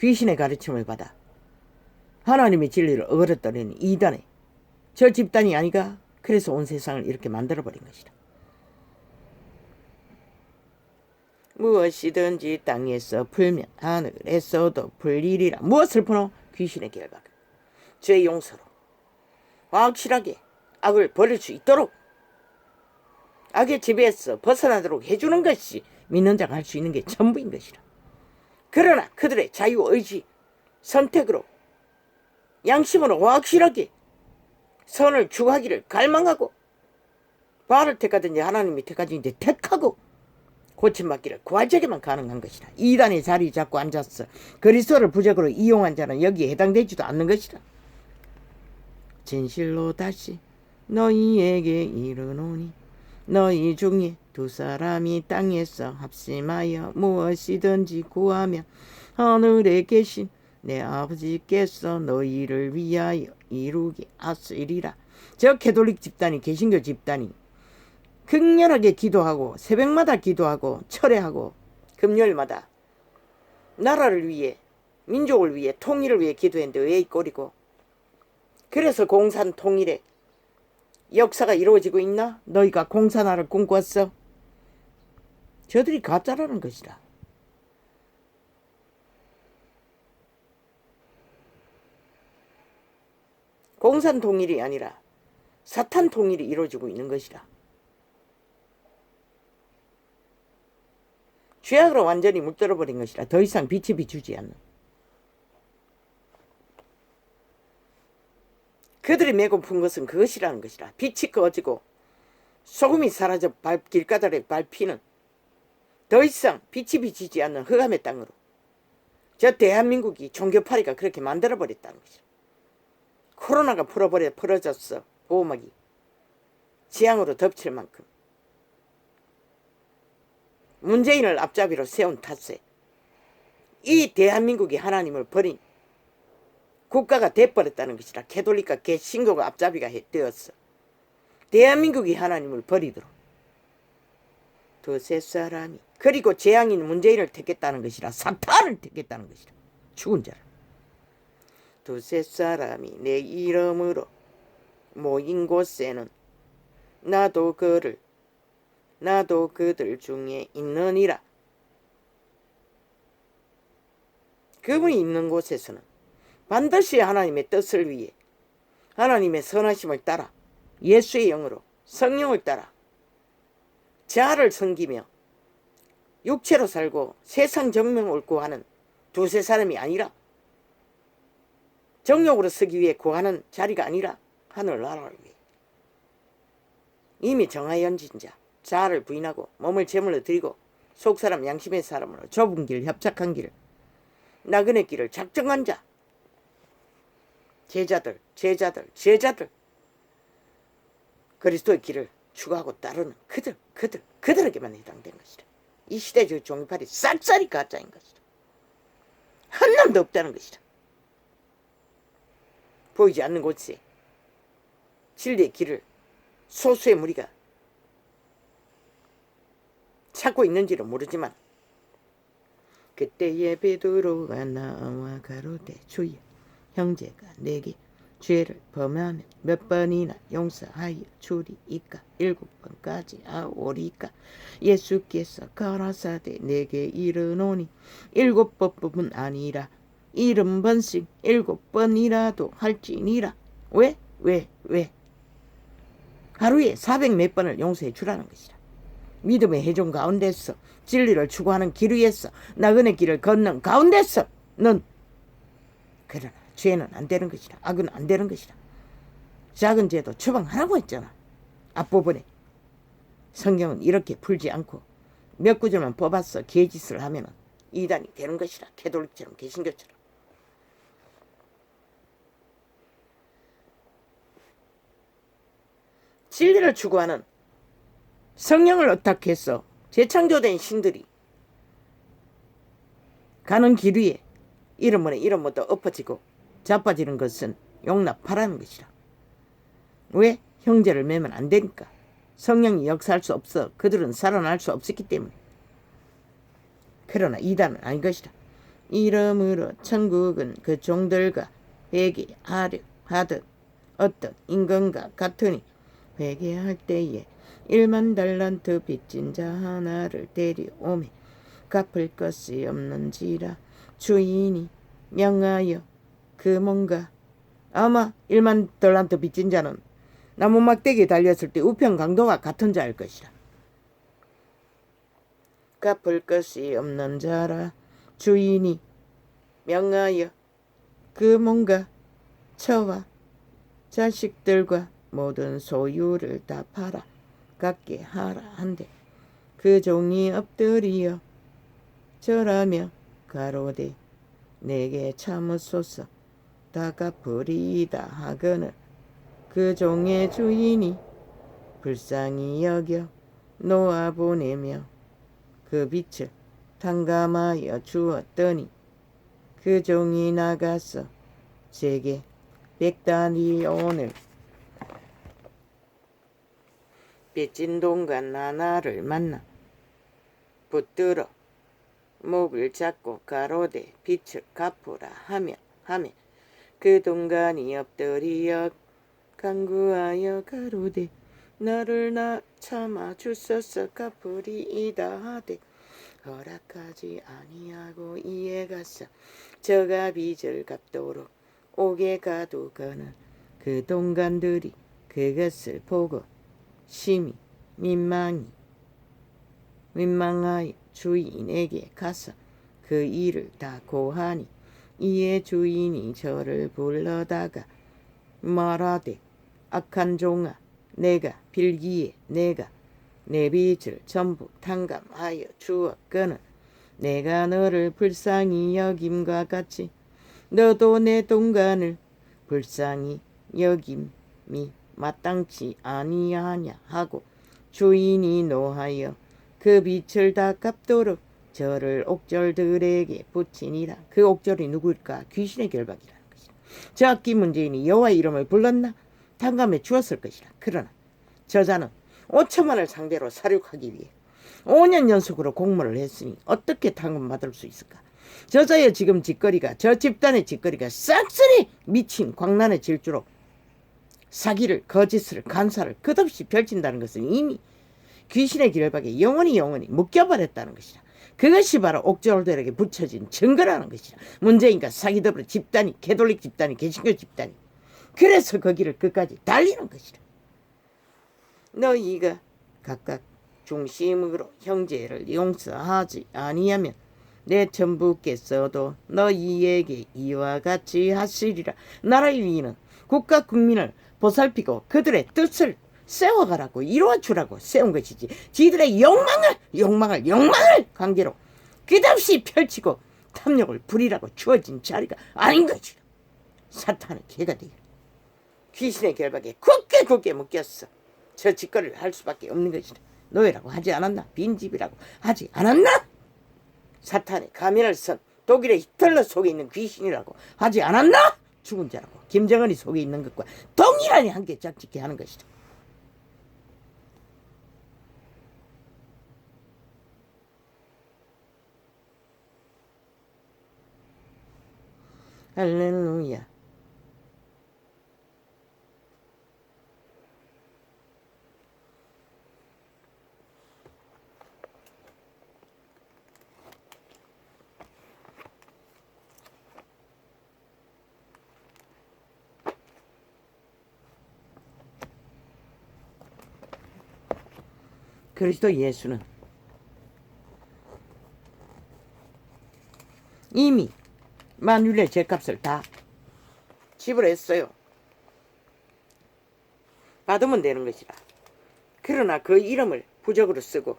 귀신의 가르침을 받아 하나님의 진리를 어그렸더니 이단에 저 집단이 아니가. 그래서 온 세상을 이렇게 만들어버린 것이다. 무엇이든지 땅에서 풀면 하늘에서도 풀리리라. 무엇을 푸노? 귀신의 결박, 죄 용서로 확실하게 악을 버릴 수 있도록, 악의 지배에서 벗어나도록 해주는 것이 믿는 자가 할 수 있는 게 전부인 것이라. 그러나 그들의 자유의지, 선택으로, 양심으로 확실하게 선을 추구하기를 갈망하고 바알을 택하든지 하나님이 택하든지 택하고 고침받기를 구할 적에만 가능한 것이라. 이단의 자리 잡고 앉았어 그리스도를 부적으로 이용한 자는 여기에 해당되지도 않는 것이라. 진실로 다시 너희에게 이르노니 너희 중에 두 사람이 땅에서 합심하여 무엇이든지 구하면 하늘에 계신 내 아버지께서 너희를 위하여 이루게 하시리라. 저 캐톨릭 집단이, 개신교 집단이 극렬하게 기도하고 새벽마다 기도하고 철회하고 금요일마다 나라를 위해, 민족을 위해, 통일을 위해 기도했는데 왜 이 꼴이고? 그래서 공산 통일의 역사가 이루어지고 있나? 너희가 공산화를 꿈꿨어? 저들이 가짜라는 것이다. 공산 통일이 아니라 사탄 통일이 이루어지고 있는 것이다. 죄악으로 완전히 물들어버린 것이라. 더 이상 빛이 비추지 않는. 그들이 메고픈 것은 그것이라는 것이라. 빛이 꺼지고 소금이 사라져 길가닥에 밟히는 더 이상 빛이 비치지 않는 흑암의 땅으로 저 대한민국이 종교파리가 그렇게 만들어버렸다는 것이라. 코로나가 풀어졌어. 보호막이 지향으로 덮칠 만큼 문재인을 앞잡이로 세운 탓에 이 대한민국이 하나님을 버린 국가가 돼버렸다는 것이라. 캐톨릭과 개신교가 앞잡이가 되었어. 대한민국이 하나님을 버리도록 두세 사람이, 그리고 재앙인 문재인을 택했다는 것이라. 사탄을 택했다는 것이라. 죽은 자를. 두세 사람이 내 이름으로 모인 곳에는 나도 그들 중에 있느니라. 그분이 있는 곳에서는 반드시 하나님의 뜻을 위해 하나님의 선하심을 따라 예수의 영으로 성령을 따라 자아를 섬기며 육체로 살고 세상 정명 옳고 하는 두세 사람이 아니라, 정욕으로 서기 위해 구하는 자리가 아니라 하늘나라를 위해 이미 정하연진 자, 자아를 부인하고 몸을 제물로 드리고 속사람 양심의 사람으로 좁은 길, 협착한 길, 나그네 길을 작정한 자, 제자들 그리스도의 길을 추구하고 따르는 그들에게만 해당된 것이다. 이 시대의 종교파리 쌀쌀이 가짜인 것이다. 한 놈도 없다는 것이다. 보이지 않는 곳에 진리의 길을 소수의 무리가 찾고 있는지는 모르지만, 그때에 베드로가 나와 가로되 주여, 형제가 내게 죄를 범하면 몇 번이나 용서하여 주리이까? 7번까지 하오리까? 예수께서 가라사대 내게 이르노니 7번뿐 아니라 70번씩 7번이라도 할지니라. 왜? 하루에 400 몇 번을 용서해 주라는 것이라. 믿음의 해종 가운데서 진리를 추구하는 길 위에서 나그네 길을 걷는 가운데서 넌 그러나 죄는 안 되는 것이라. 악은 안 되는 것이라. 작은 죄도 추방하라고 했잖아. 앞부분에 성경은 이렇게 풀지 않고 몇 구절만 뽑아서 개짓을 하면은 이단이 되는 것이라. 캐톨릭처럼 개신교처럼. 진리를 추구하는 성령을 어탁해서 재창조된 신들이 가는 길 위에 이름부터 엎어지고 자빠지는 것은 용납하라는 것이라. 왜? 형제를 매면 안 되니까. 성령이 역사할 수 없어. 그들은 살아날 수 없었기 때문에. 그러나 이단은 아닌 것이라. 이러므로 천국은 그 종들과 회개하려 하듯 어떤 인건과 같으니 회개할 때에 10,000달란트 빚진 자 하나를 데려오매 갚을 것이 없는지라. 주인이 명하여 그 뭔가 아마 10,000달란트 빚진 자는 나무 막대기에 달렸을 때 우편 강도와 같은 자일 것이라. 갚을 것이 없는 자라. 주인이 명하여 그 뭔가 처와 자식들과 모든 소유를 다 팔아 갖게 하라 한데 그 종이 엎드리어 절하며 가로되 내게 참으소서 다 갚으리이다 하거늘 그 종의 주인이 불쌍히 여겨 놓아보내며 그 빚을 탕감하여 주었더니 그 종이 나가서 제게 100다리온을 빚진 동간 하나를 만나 붙들어 목을 잡고 가로되 빚을 갚으라 하며 그 동간이 엎드리어 간구하여 가로되 나를 참아 주소서 갚으리이다 하되 허락하지 아니하고 이에 가서 저가 빚을 갚도록 옥에 가두거늘 그 동간들이 그것을 보고 심히 민망하여 주인에게 가서 그 일을 다 고하니 이에 주인이 저를 불러다가 말하되 악한 종아 내가 빌기에 내가 내 빚을 전부 탕감하여 주었거늘 내가 너를 불쌍히 여김과 같이 너도 내 동간을 불쌍히 여김이 마땅치 아니하냐 하고 주인이 노하여 그 빚을 다 갚도록 저를 옥졸들에게 붙이니라. 그 옥졸이 누구일까? 귀신의 결박이라는 것이라. 저 악기 문제인이 여호와의 이름을 불렀나? 탕감해 주었을 것이라. 그러나 저자는 5천만을 상대로 사륙하기 위해 5년 연속으로 공모를 했으니 어떻게 탕감받을 수 있을까? 저자의 지금 짓거리가 저 집단의 짓거리가 싹쓸이 미친 광란의 질주로 사기를 거짓을 간사를 끝없이 펼친다는 것은 이미 귀신의 결박에 영원히 묶여버렸다는 것이라. 그것이 바로 옥졸들에게 붙여진 증거라는 것이라. 문재인과 사기더불어 집단이 캐톨릭 집단이 개신교 집단이 그래서 거기를 끝까지 달리는 것이라. 너희가 각각 중심으로 형제를 용서하지 아니하면 내 천부께서도 너희에게 이와 같이 하시리라. 나라의 위인은 국가 국민을 보살피고 그들의 뜻을 세워가라고 이루어주라고 세운 것이지 지들의 욕망을 관계로 끝없이 펼치고 탐욕을 부리라고 주어진 자리가 아닌 것이라. 사탄의 개가 되기를 귀신의 결박에 굳게 묶였어. 저 짓거리를 할 수밖에 없는 것이라. 노예라고 하지 않았나? 빈집이라고 하지 않았나? 사탄의 가면을 쓴 독일의 히틀러 속에 있는 귀신이라고 하지 않았나? 죽은 자라고 김정은이 속에 있는 것과 동일하게 함께 짝짓게 하는 것이다. 할렐루야. 그리스도 예수는 이미 만유의 죄값을 다 지불했어요. 받으면 되는 것이라. 그러나 그 이름을 부적으로 쓰고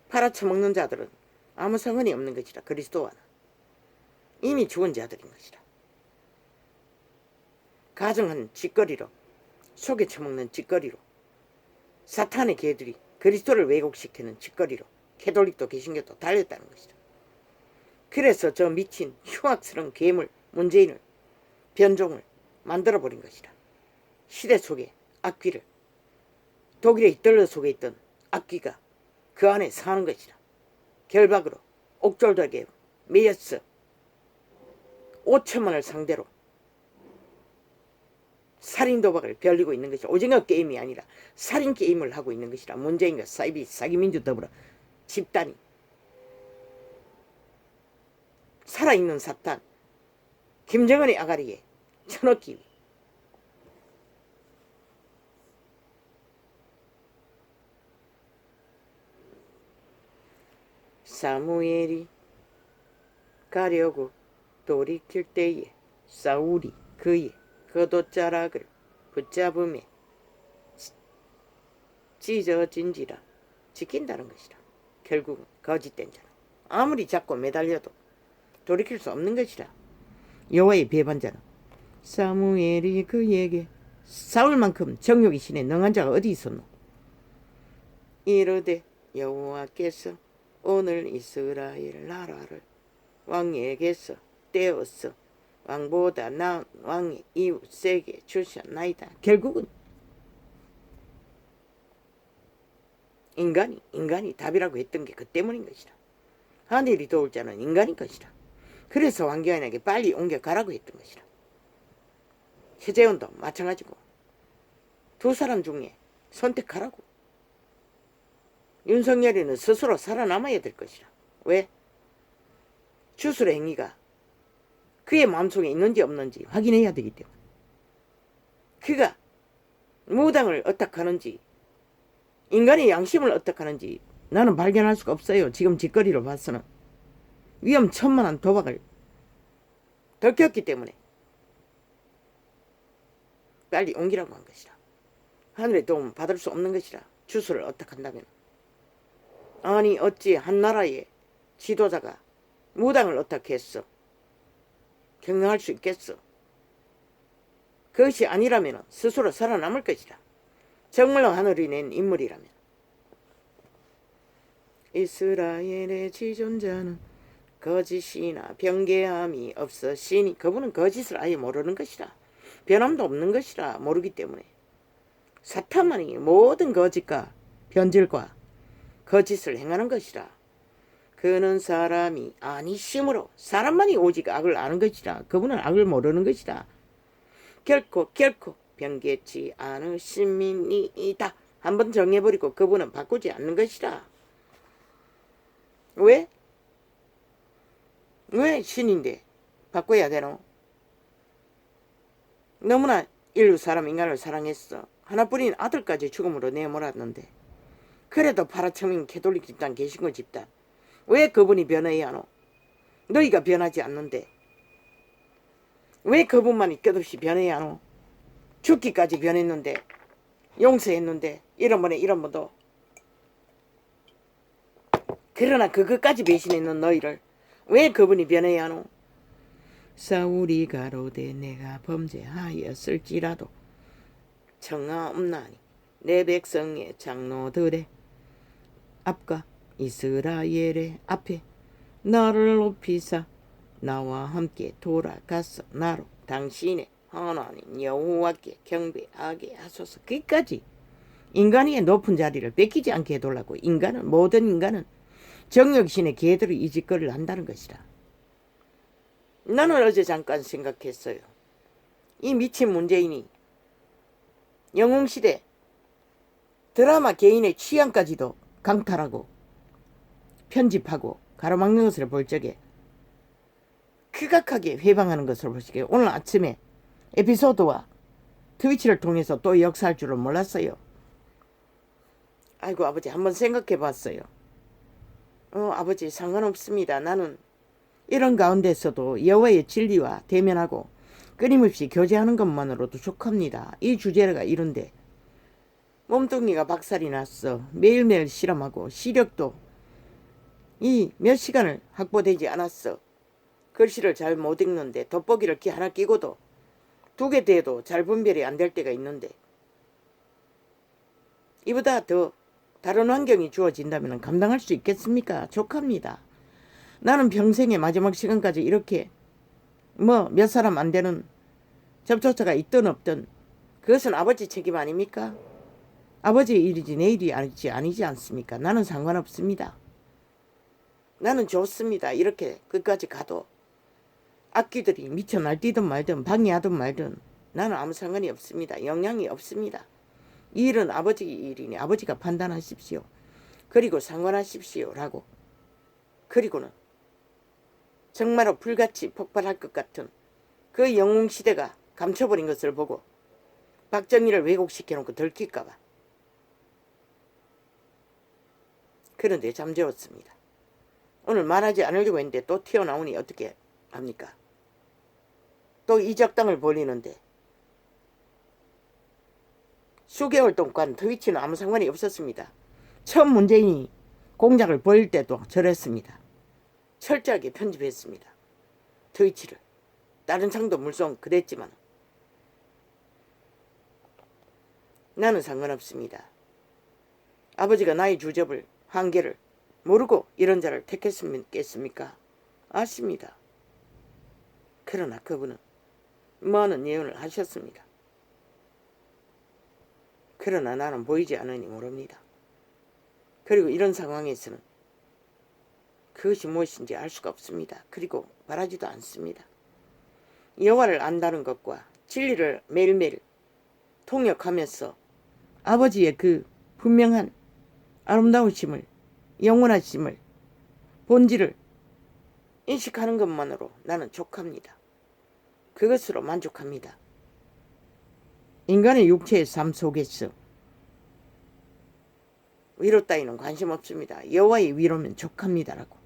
팔아쳐먹는 자들은 아무 상관이 없는 것이라. 그리스도와는 이미 죽은 자들인 것이라. 가정한 짓거리로, 속에 처먹는 짓거리로, 사탄의 개들이 그리스도를 왜곡시키는 짓거리로 캐톨릭도 개신교도 달렸다는 것이다. 그래서 저 미친 흉악스러운 괴물 문재인을, 변종을 만들어버린 것이다. 시대 속에 악귀를, 독일의 히틀러 속에 있던 악귀가 그 안에 사는 것이다. 결박으로 옥졸들에게 매였어 5천만을 상대로 살인도박을 벌이고 있는 것이다. 오징어 게임이 아니라 살인 게임을 하고 있는 것이라. 문재인과 사기민주 더불어 집단이 살아있는 사탄 김정은의 아가리에 쳐넣기 위해 사무엘이 가려고 돌이킬 때에 사울이 그의 겉옷자락을 붙잡음에 찢어진지라. 지킨다는 것이라. 결국은 거짓된 자는 아무리 잡고 매달려도 돌이킬 수 없는 것이라. 여호와의 배반자는 사무엘이 그에게 사울만큼 정욕이 신에 능한 자가 어디 있었노? 이르되 여호와께서 오늘 이스라엘 나라를 왕에게서 떼어서 왕보다 나은 왕의 이웃에게 주셨나이다. 결국은 인간이 답이라고 했던 게 그 때문인 것이다. 하늘이 도울 자는 인간인 것이다. 그래서 왕기환에게 빨리 옮겨가라고 했던 것이다. 최재원도 마찬가지고 두 사람 중에 선택하라고. 윤석열이는 스스로 살아남아야 될 것이다. 왜? 주술의 행위가 그의 마음속에 있는지 없는지 확인해야 되기 때문에. 그가 무당을 어떻게 하는지, 인간의 양심을 어떻게 하는지 나는 발견할 수가 없어요. 지금 짓거리로 봐서는. 위험천만한 도박을 들켰기 때문에 빨리 옮기라고 한 것이다. 하늘의 도움 받을 수 없는 것이라. 주술을 어떻게 한다면. 아니 어찌 한 나라의 지도자가 무당을 어떻게 했어? 경영할 수 있겠어? 그것이 아니라면 스스로 살아남을 것이다. 정말로 하늘이 낸 인물이라면. 이스라엘의 지존자는 거짓이나 변개함이 없으시니. 그분은 거짓을 아예 모르는 것이라. 변함도 없는 것이라. 모르기 때문에 사탄만이 모든 거짓과 변질과 거짓을 행하는 것이라. 그는 사람이 아니심으로 사람만이 오직 악을 아는 것이라. 그분은 악을 모르는 것이다. 결코 변개치 않으심이니이다. 한번 정해버리고 그분은 바꾸지 않는 것이라. 왜? 왜 신인데 바꿔야 되노? 너무나 인류 사람 인간을 사랑했어. 하나뿐인 아들까지 죽음으로 내몰았는데 그래도 팔아쳐민 캐톨릭 집단 개신교 집단 왜 그분이 변해야 하노? 너희가 변하지 않는데 왜 그분만이 끝없이 변해야 하노? 죽기까지 변했는데 용서했는데 이런 번에 이런 번도. 그러나 그것까지 배신했는 너희를 왜 그분이 변해야 하노? 사울이 가로되 내가 범죄하였을지라도 청하 없나니 내 백성의 장로들의 앞과 이스라엘의 앞에 나를 높이사 나와 함께 돌아가서 나로 당신의 하나님 여호와께 경배하게 하소서. 끝까지 인간의 높은 자리를 뺏기지 않게 해달라고. 모든 인간은 정욕신의 개들의 이 짓거리를 한다는 것이다. 나는 어제 잠깐 생각했어요. 이 미친 문재인이 영웅시대 드라마 개인의 취향까지도 강탈하고 편집하고 가로막는 것을 볼 적에 극악하게 회방하는 것을 볼 적에 오늘 아침에 에피소드와 트위치를 통해서 또 역사할 줄은 몰랐어요. 아이고 아버지 한번 생각해 봤어요. 아버지 상관없습니다. 나는 이런 가운데서도 여호와의 진리와 대면하고 끊임없이 교제하는 것만으로도 족합니다. 이 주제가 이런데 몸뚱이가 박살이 났어. 매일매일 실험하고 시력도 이 몇 시간을 확보되지 않았어. 글씨를 잘 못 읽는데 돋보기를 하나 끼고도 2개 돼도 잘 분별이 안 될 때가 있는데 이보다 더 다른 환경이 주어진다면 감당할 수 있겠습니까? 족합니다. 나는 평생의 마지막 시간까지 이렇게 몇 사람 안 되는 접촉자가 있든 없든 그것은 아버지 책임 아닙니까? 아버지의 일이지 내 일이 아니지 않습니까? 나는 상관없습니다. 나는 좋습니다. 이렇게 끝까지 가도 악귀들이 미쳐 날뛰든 말든 방해하든 말든 나는 아무 상관이 없습니다. 영향이 없습니다. 이 일은 아버지 일이니 아버지가 판단하십시오. 그리고 상관하십시오. 라고. 그리고는 정말로 불같이 폭발할 것 같은 그 영웅시대가 감춰버린 것을 보고 박정희를 왜곡시켜놓고 들킬까봐. 그런데 잠재웠습니다. 오늘 말하지 않으려고 했는데 또 튀어나오니 어떻게 합니까? 또 이적당을 벌이는데 수개월 동안 트위치는 아무 상관이 없었습니다. 처음 문재인이 공작을 벌일 때도 저랬습니다. 철저하게 편집했습니다. 트위치를. 다른 창도 물론 그랬지만 나는 상관없습니다. 아버지가 나의 주접을 한계를 모르고 이런 자를 택했겠습니까? 아십니다. 그러나 그분은 많은 예언을 하셨습니다. 그러나 나는 보이지 않으니 모릅니다. 그리고 이런 상황에서는 그것이 무엇인지 알 수가 없습니다. 그리고 바라지도 않습니다. 여호와를 안다는 것과 진리를 매일매일 통역하면서 아버지의 그 분명한 아름다우심을, 영원하심을, 본질을 인식하는 것만으로 나는 족합니다. 그것으로 만족합니다. 인간의 육체의 삶 속에서 위로 따위는 관심 없습니다. 여호와의 위로면 족합니다라고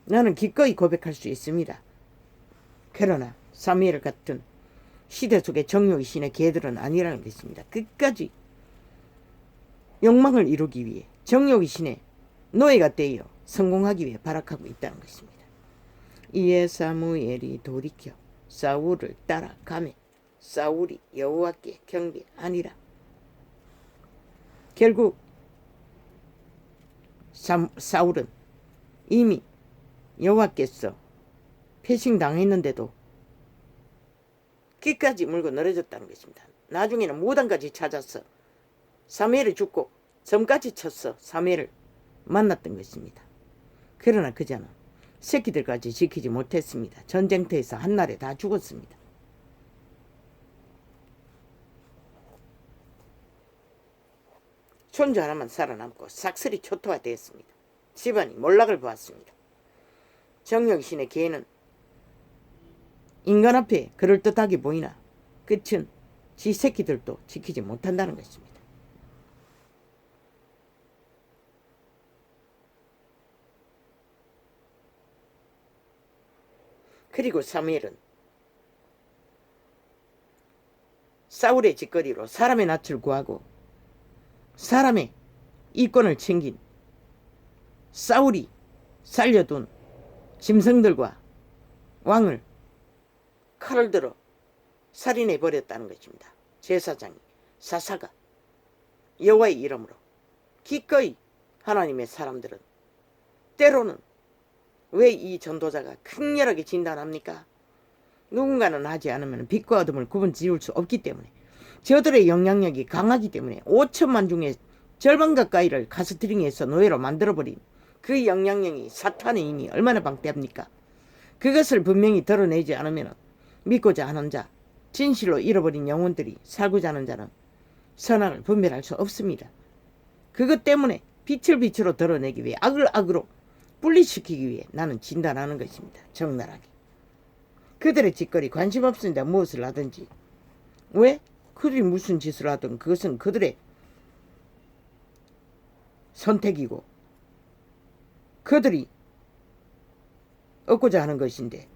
나는 기꺼이 고백할 수 있습니다. 그러나 사무엘 같은 시대 속의 정욕의 신의 개들은 아니라는 것입니다. 끝까지 욕망을 이루기 위해 정욕의 신의 노예가 되어 성공하기 위해 발악하고 있다는 것입니다. 이에 사무엘이 돌이켜 사울을 따라가매 사울이 여호와께 경배하니라. 결국 사울은 이미 여호와께서 패싱당했는데도 끝까지 물고 늘어졌다는 것입니다. 나중에는 무당까지 찾아서 사무엘이 죽고 점까지 쳤어 사무엘을 만났던 것입니다. 그러나 그자는 새끼들까지 지키지 못했습니다. 전쟁터에서 한날에 다 죽었습니다. 손주 하나만 살아남고 싹쓸이 초토화 되었습니다. 집안이 몰락을 보았습니다. 정욕신의 개는 인간 앞에 그럴듯하게 보이나 끝은 지 새끼들도 지키지 못한다는 것입니다. 그리고 사무엘은 사울의 짓거리로 사람의 낯을 구하고 사람의 이권을 챙긴 사울이 살려둔 짐승들과 왕을 칼을 들어 살인해 버렸다는 것입니다. 제사장이 사사가 여호와의 이름으로 기꺼이 하나님의 사람들은 때로는 왜 이 전도자가 강렬하게 진단합니까? 누군가는 하지 않으면 빛과 어둠을 구분 지을 수 없기 때문에 저들의 영향력이 강하기 때문에 5천만 중에 절반 가까이를 가스트링해서 노예로 만들어버린 그 영향력이 사탄의 힘이 얼마나 방대합니까? 그것을 분명히 드러내지 않으면 믿고자 하는 자, 진실로 잃어버린 영혼들이 살고자 하는 자는 선악을 분별할 수 없습니다. 그것 때문에 빛을 빛으로 드러내기 위해 악을 악으로 분리시키기 위해 나는 진단하는 것입니다. 적나라하게. 그들의 짓거리 관심 없습니다. 무엇을 하든지. 왜? 그들이 무슨 짓을 하든 그것은 그들의 선택이고 그들이 얻고자 하는 것인데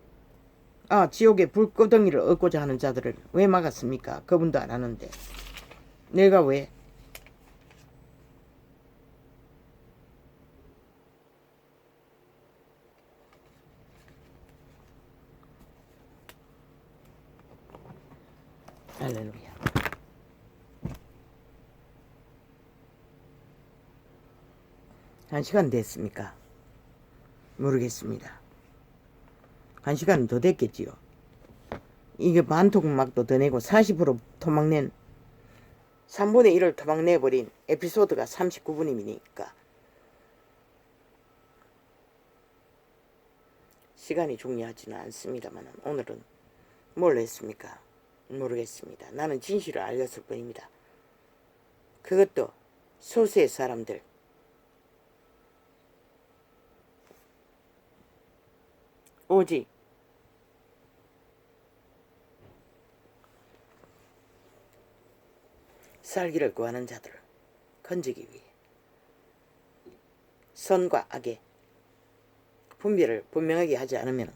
지옥의 불구덩이를 얻고자 하는 자들을 왜 막았습니까? 그분도 안 하는데 내가 왜? 할렐루야. 한 시간 됐습니까? 모르겠습니다. 한 시간은 더 됐겠지요. 이게 반토막도 더 내고 40% 토막낸 3분의 1을 토막내버린 에피소드가 39분이니까 시간이 중요하지는 않습니다만 오늘은 뭘 했습니까? 모르겠습니다. 나는 진실을 알렸을 뿐입니다. 그것도 소수의 사람들, 오직 살기를 구하는 자들을 건지기 위해 선과 악의 분별을 분명하게 하지 않으면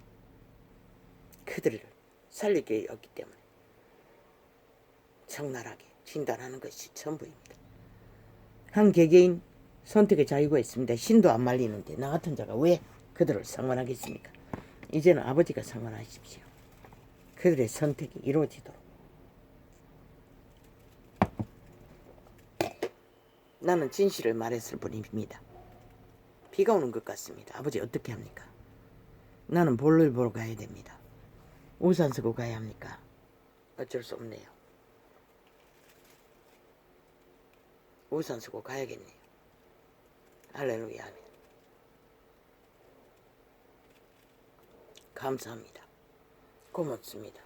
그들을 살릴 길이 없기 때문에 적나라하게 진단하는 것이 전부입니다. 한 개개인 선택의 자유가 있습니다. 신도 안 말리는데 나 같은 자가 왜 그들을 상관하겠습니까? 이제는 아버지가 상관하십시오. 그들의 선택이 이루어지도록. 나는 진실을 말했을 뿐입니다. 비가 오는 것 같습니다. 아버지 어떻게 합니까? 나는 볼일 보러 가야 됩니다. 우산 쓰고 가야 합니까? 어쩔 수 없네요. 우산 쓰고 가야겠네요. 할렐루야. 아멘. 감사합니다. 고맙습니다.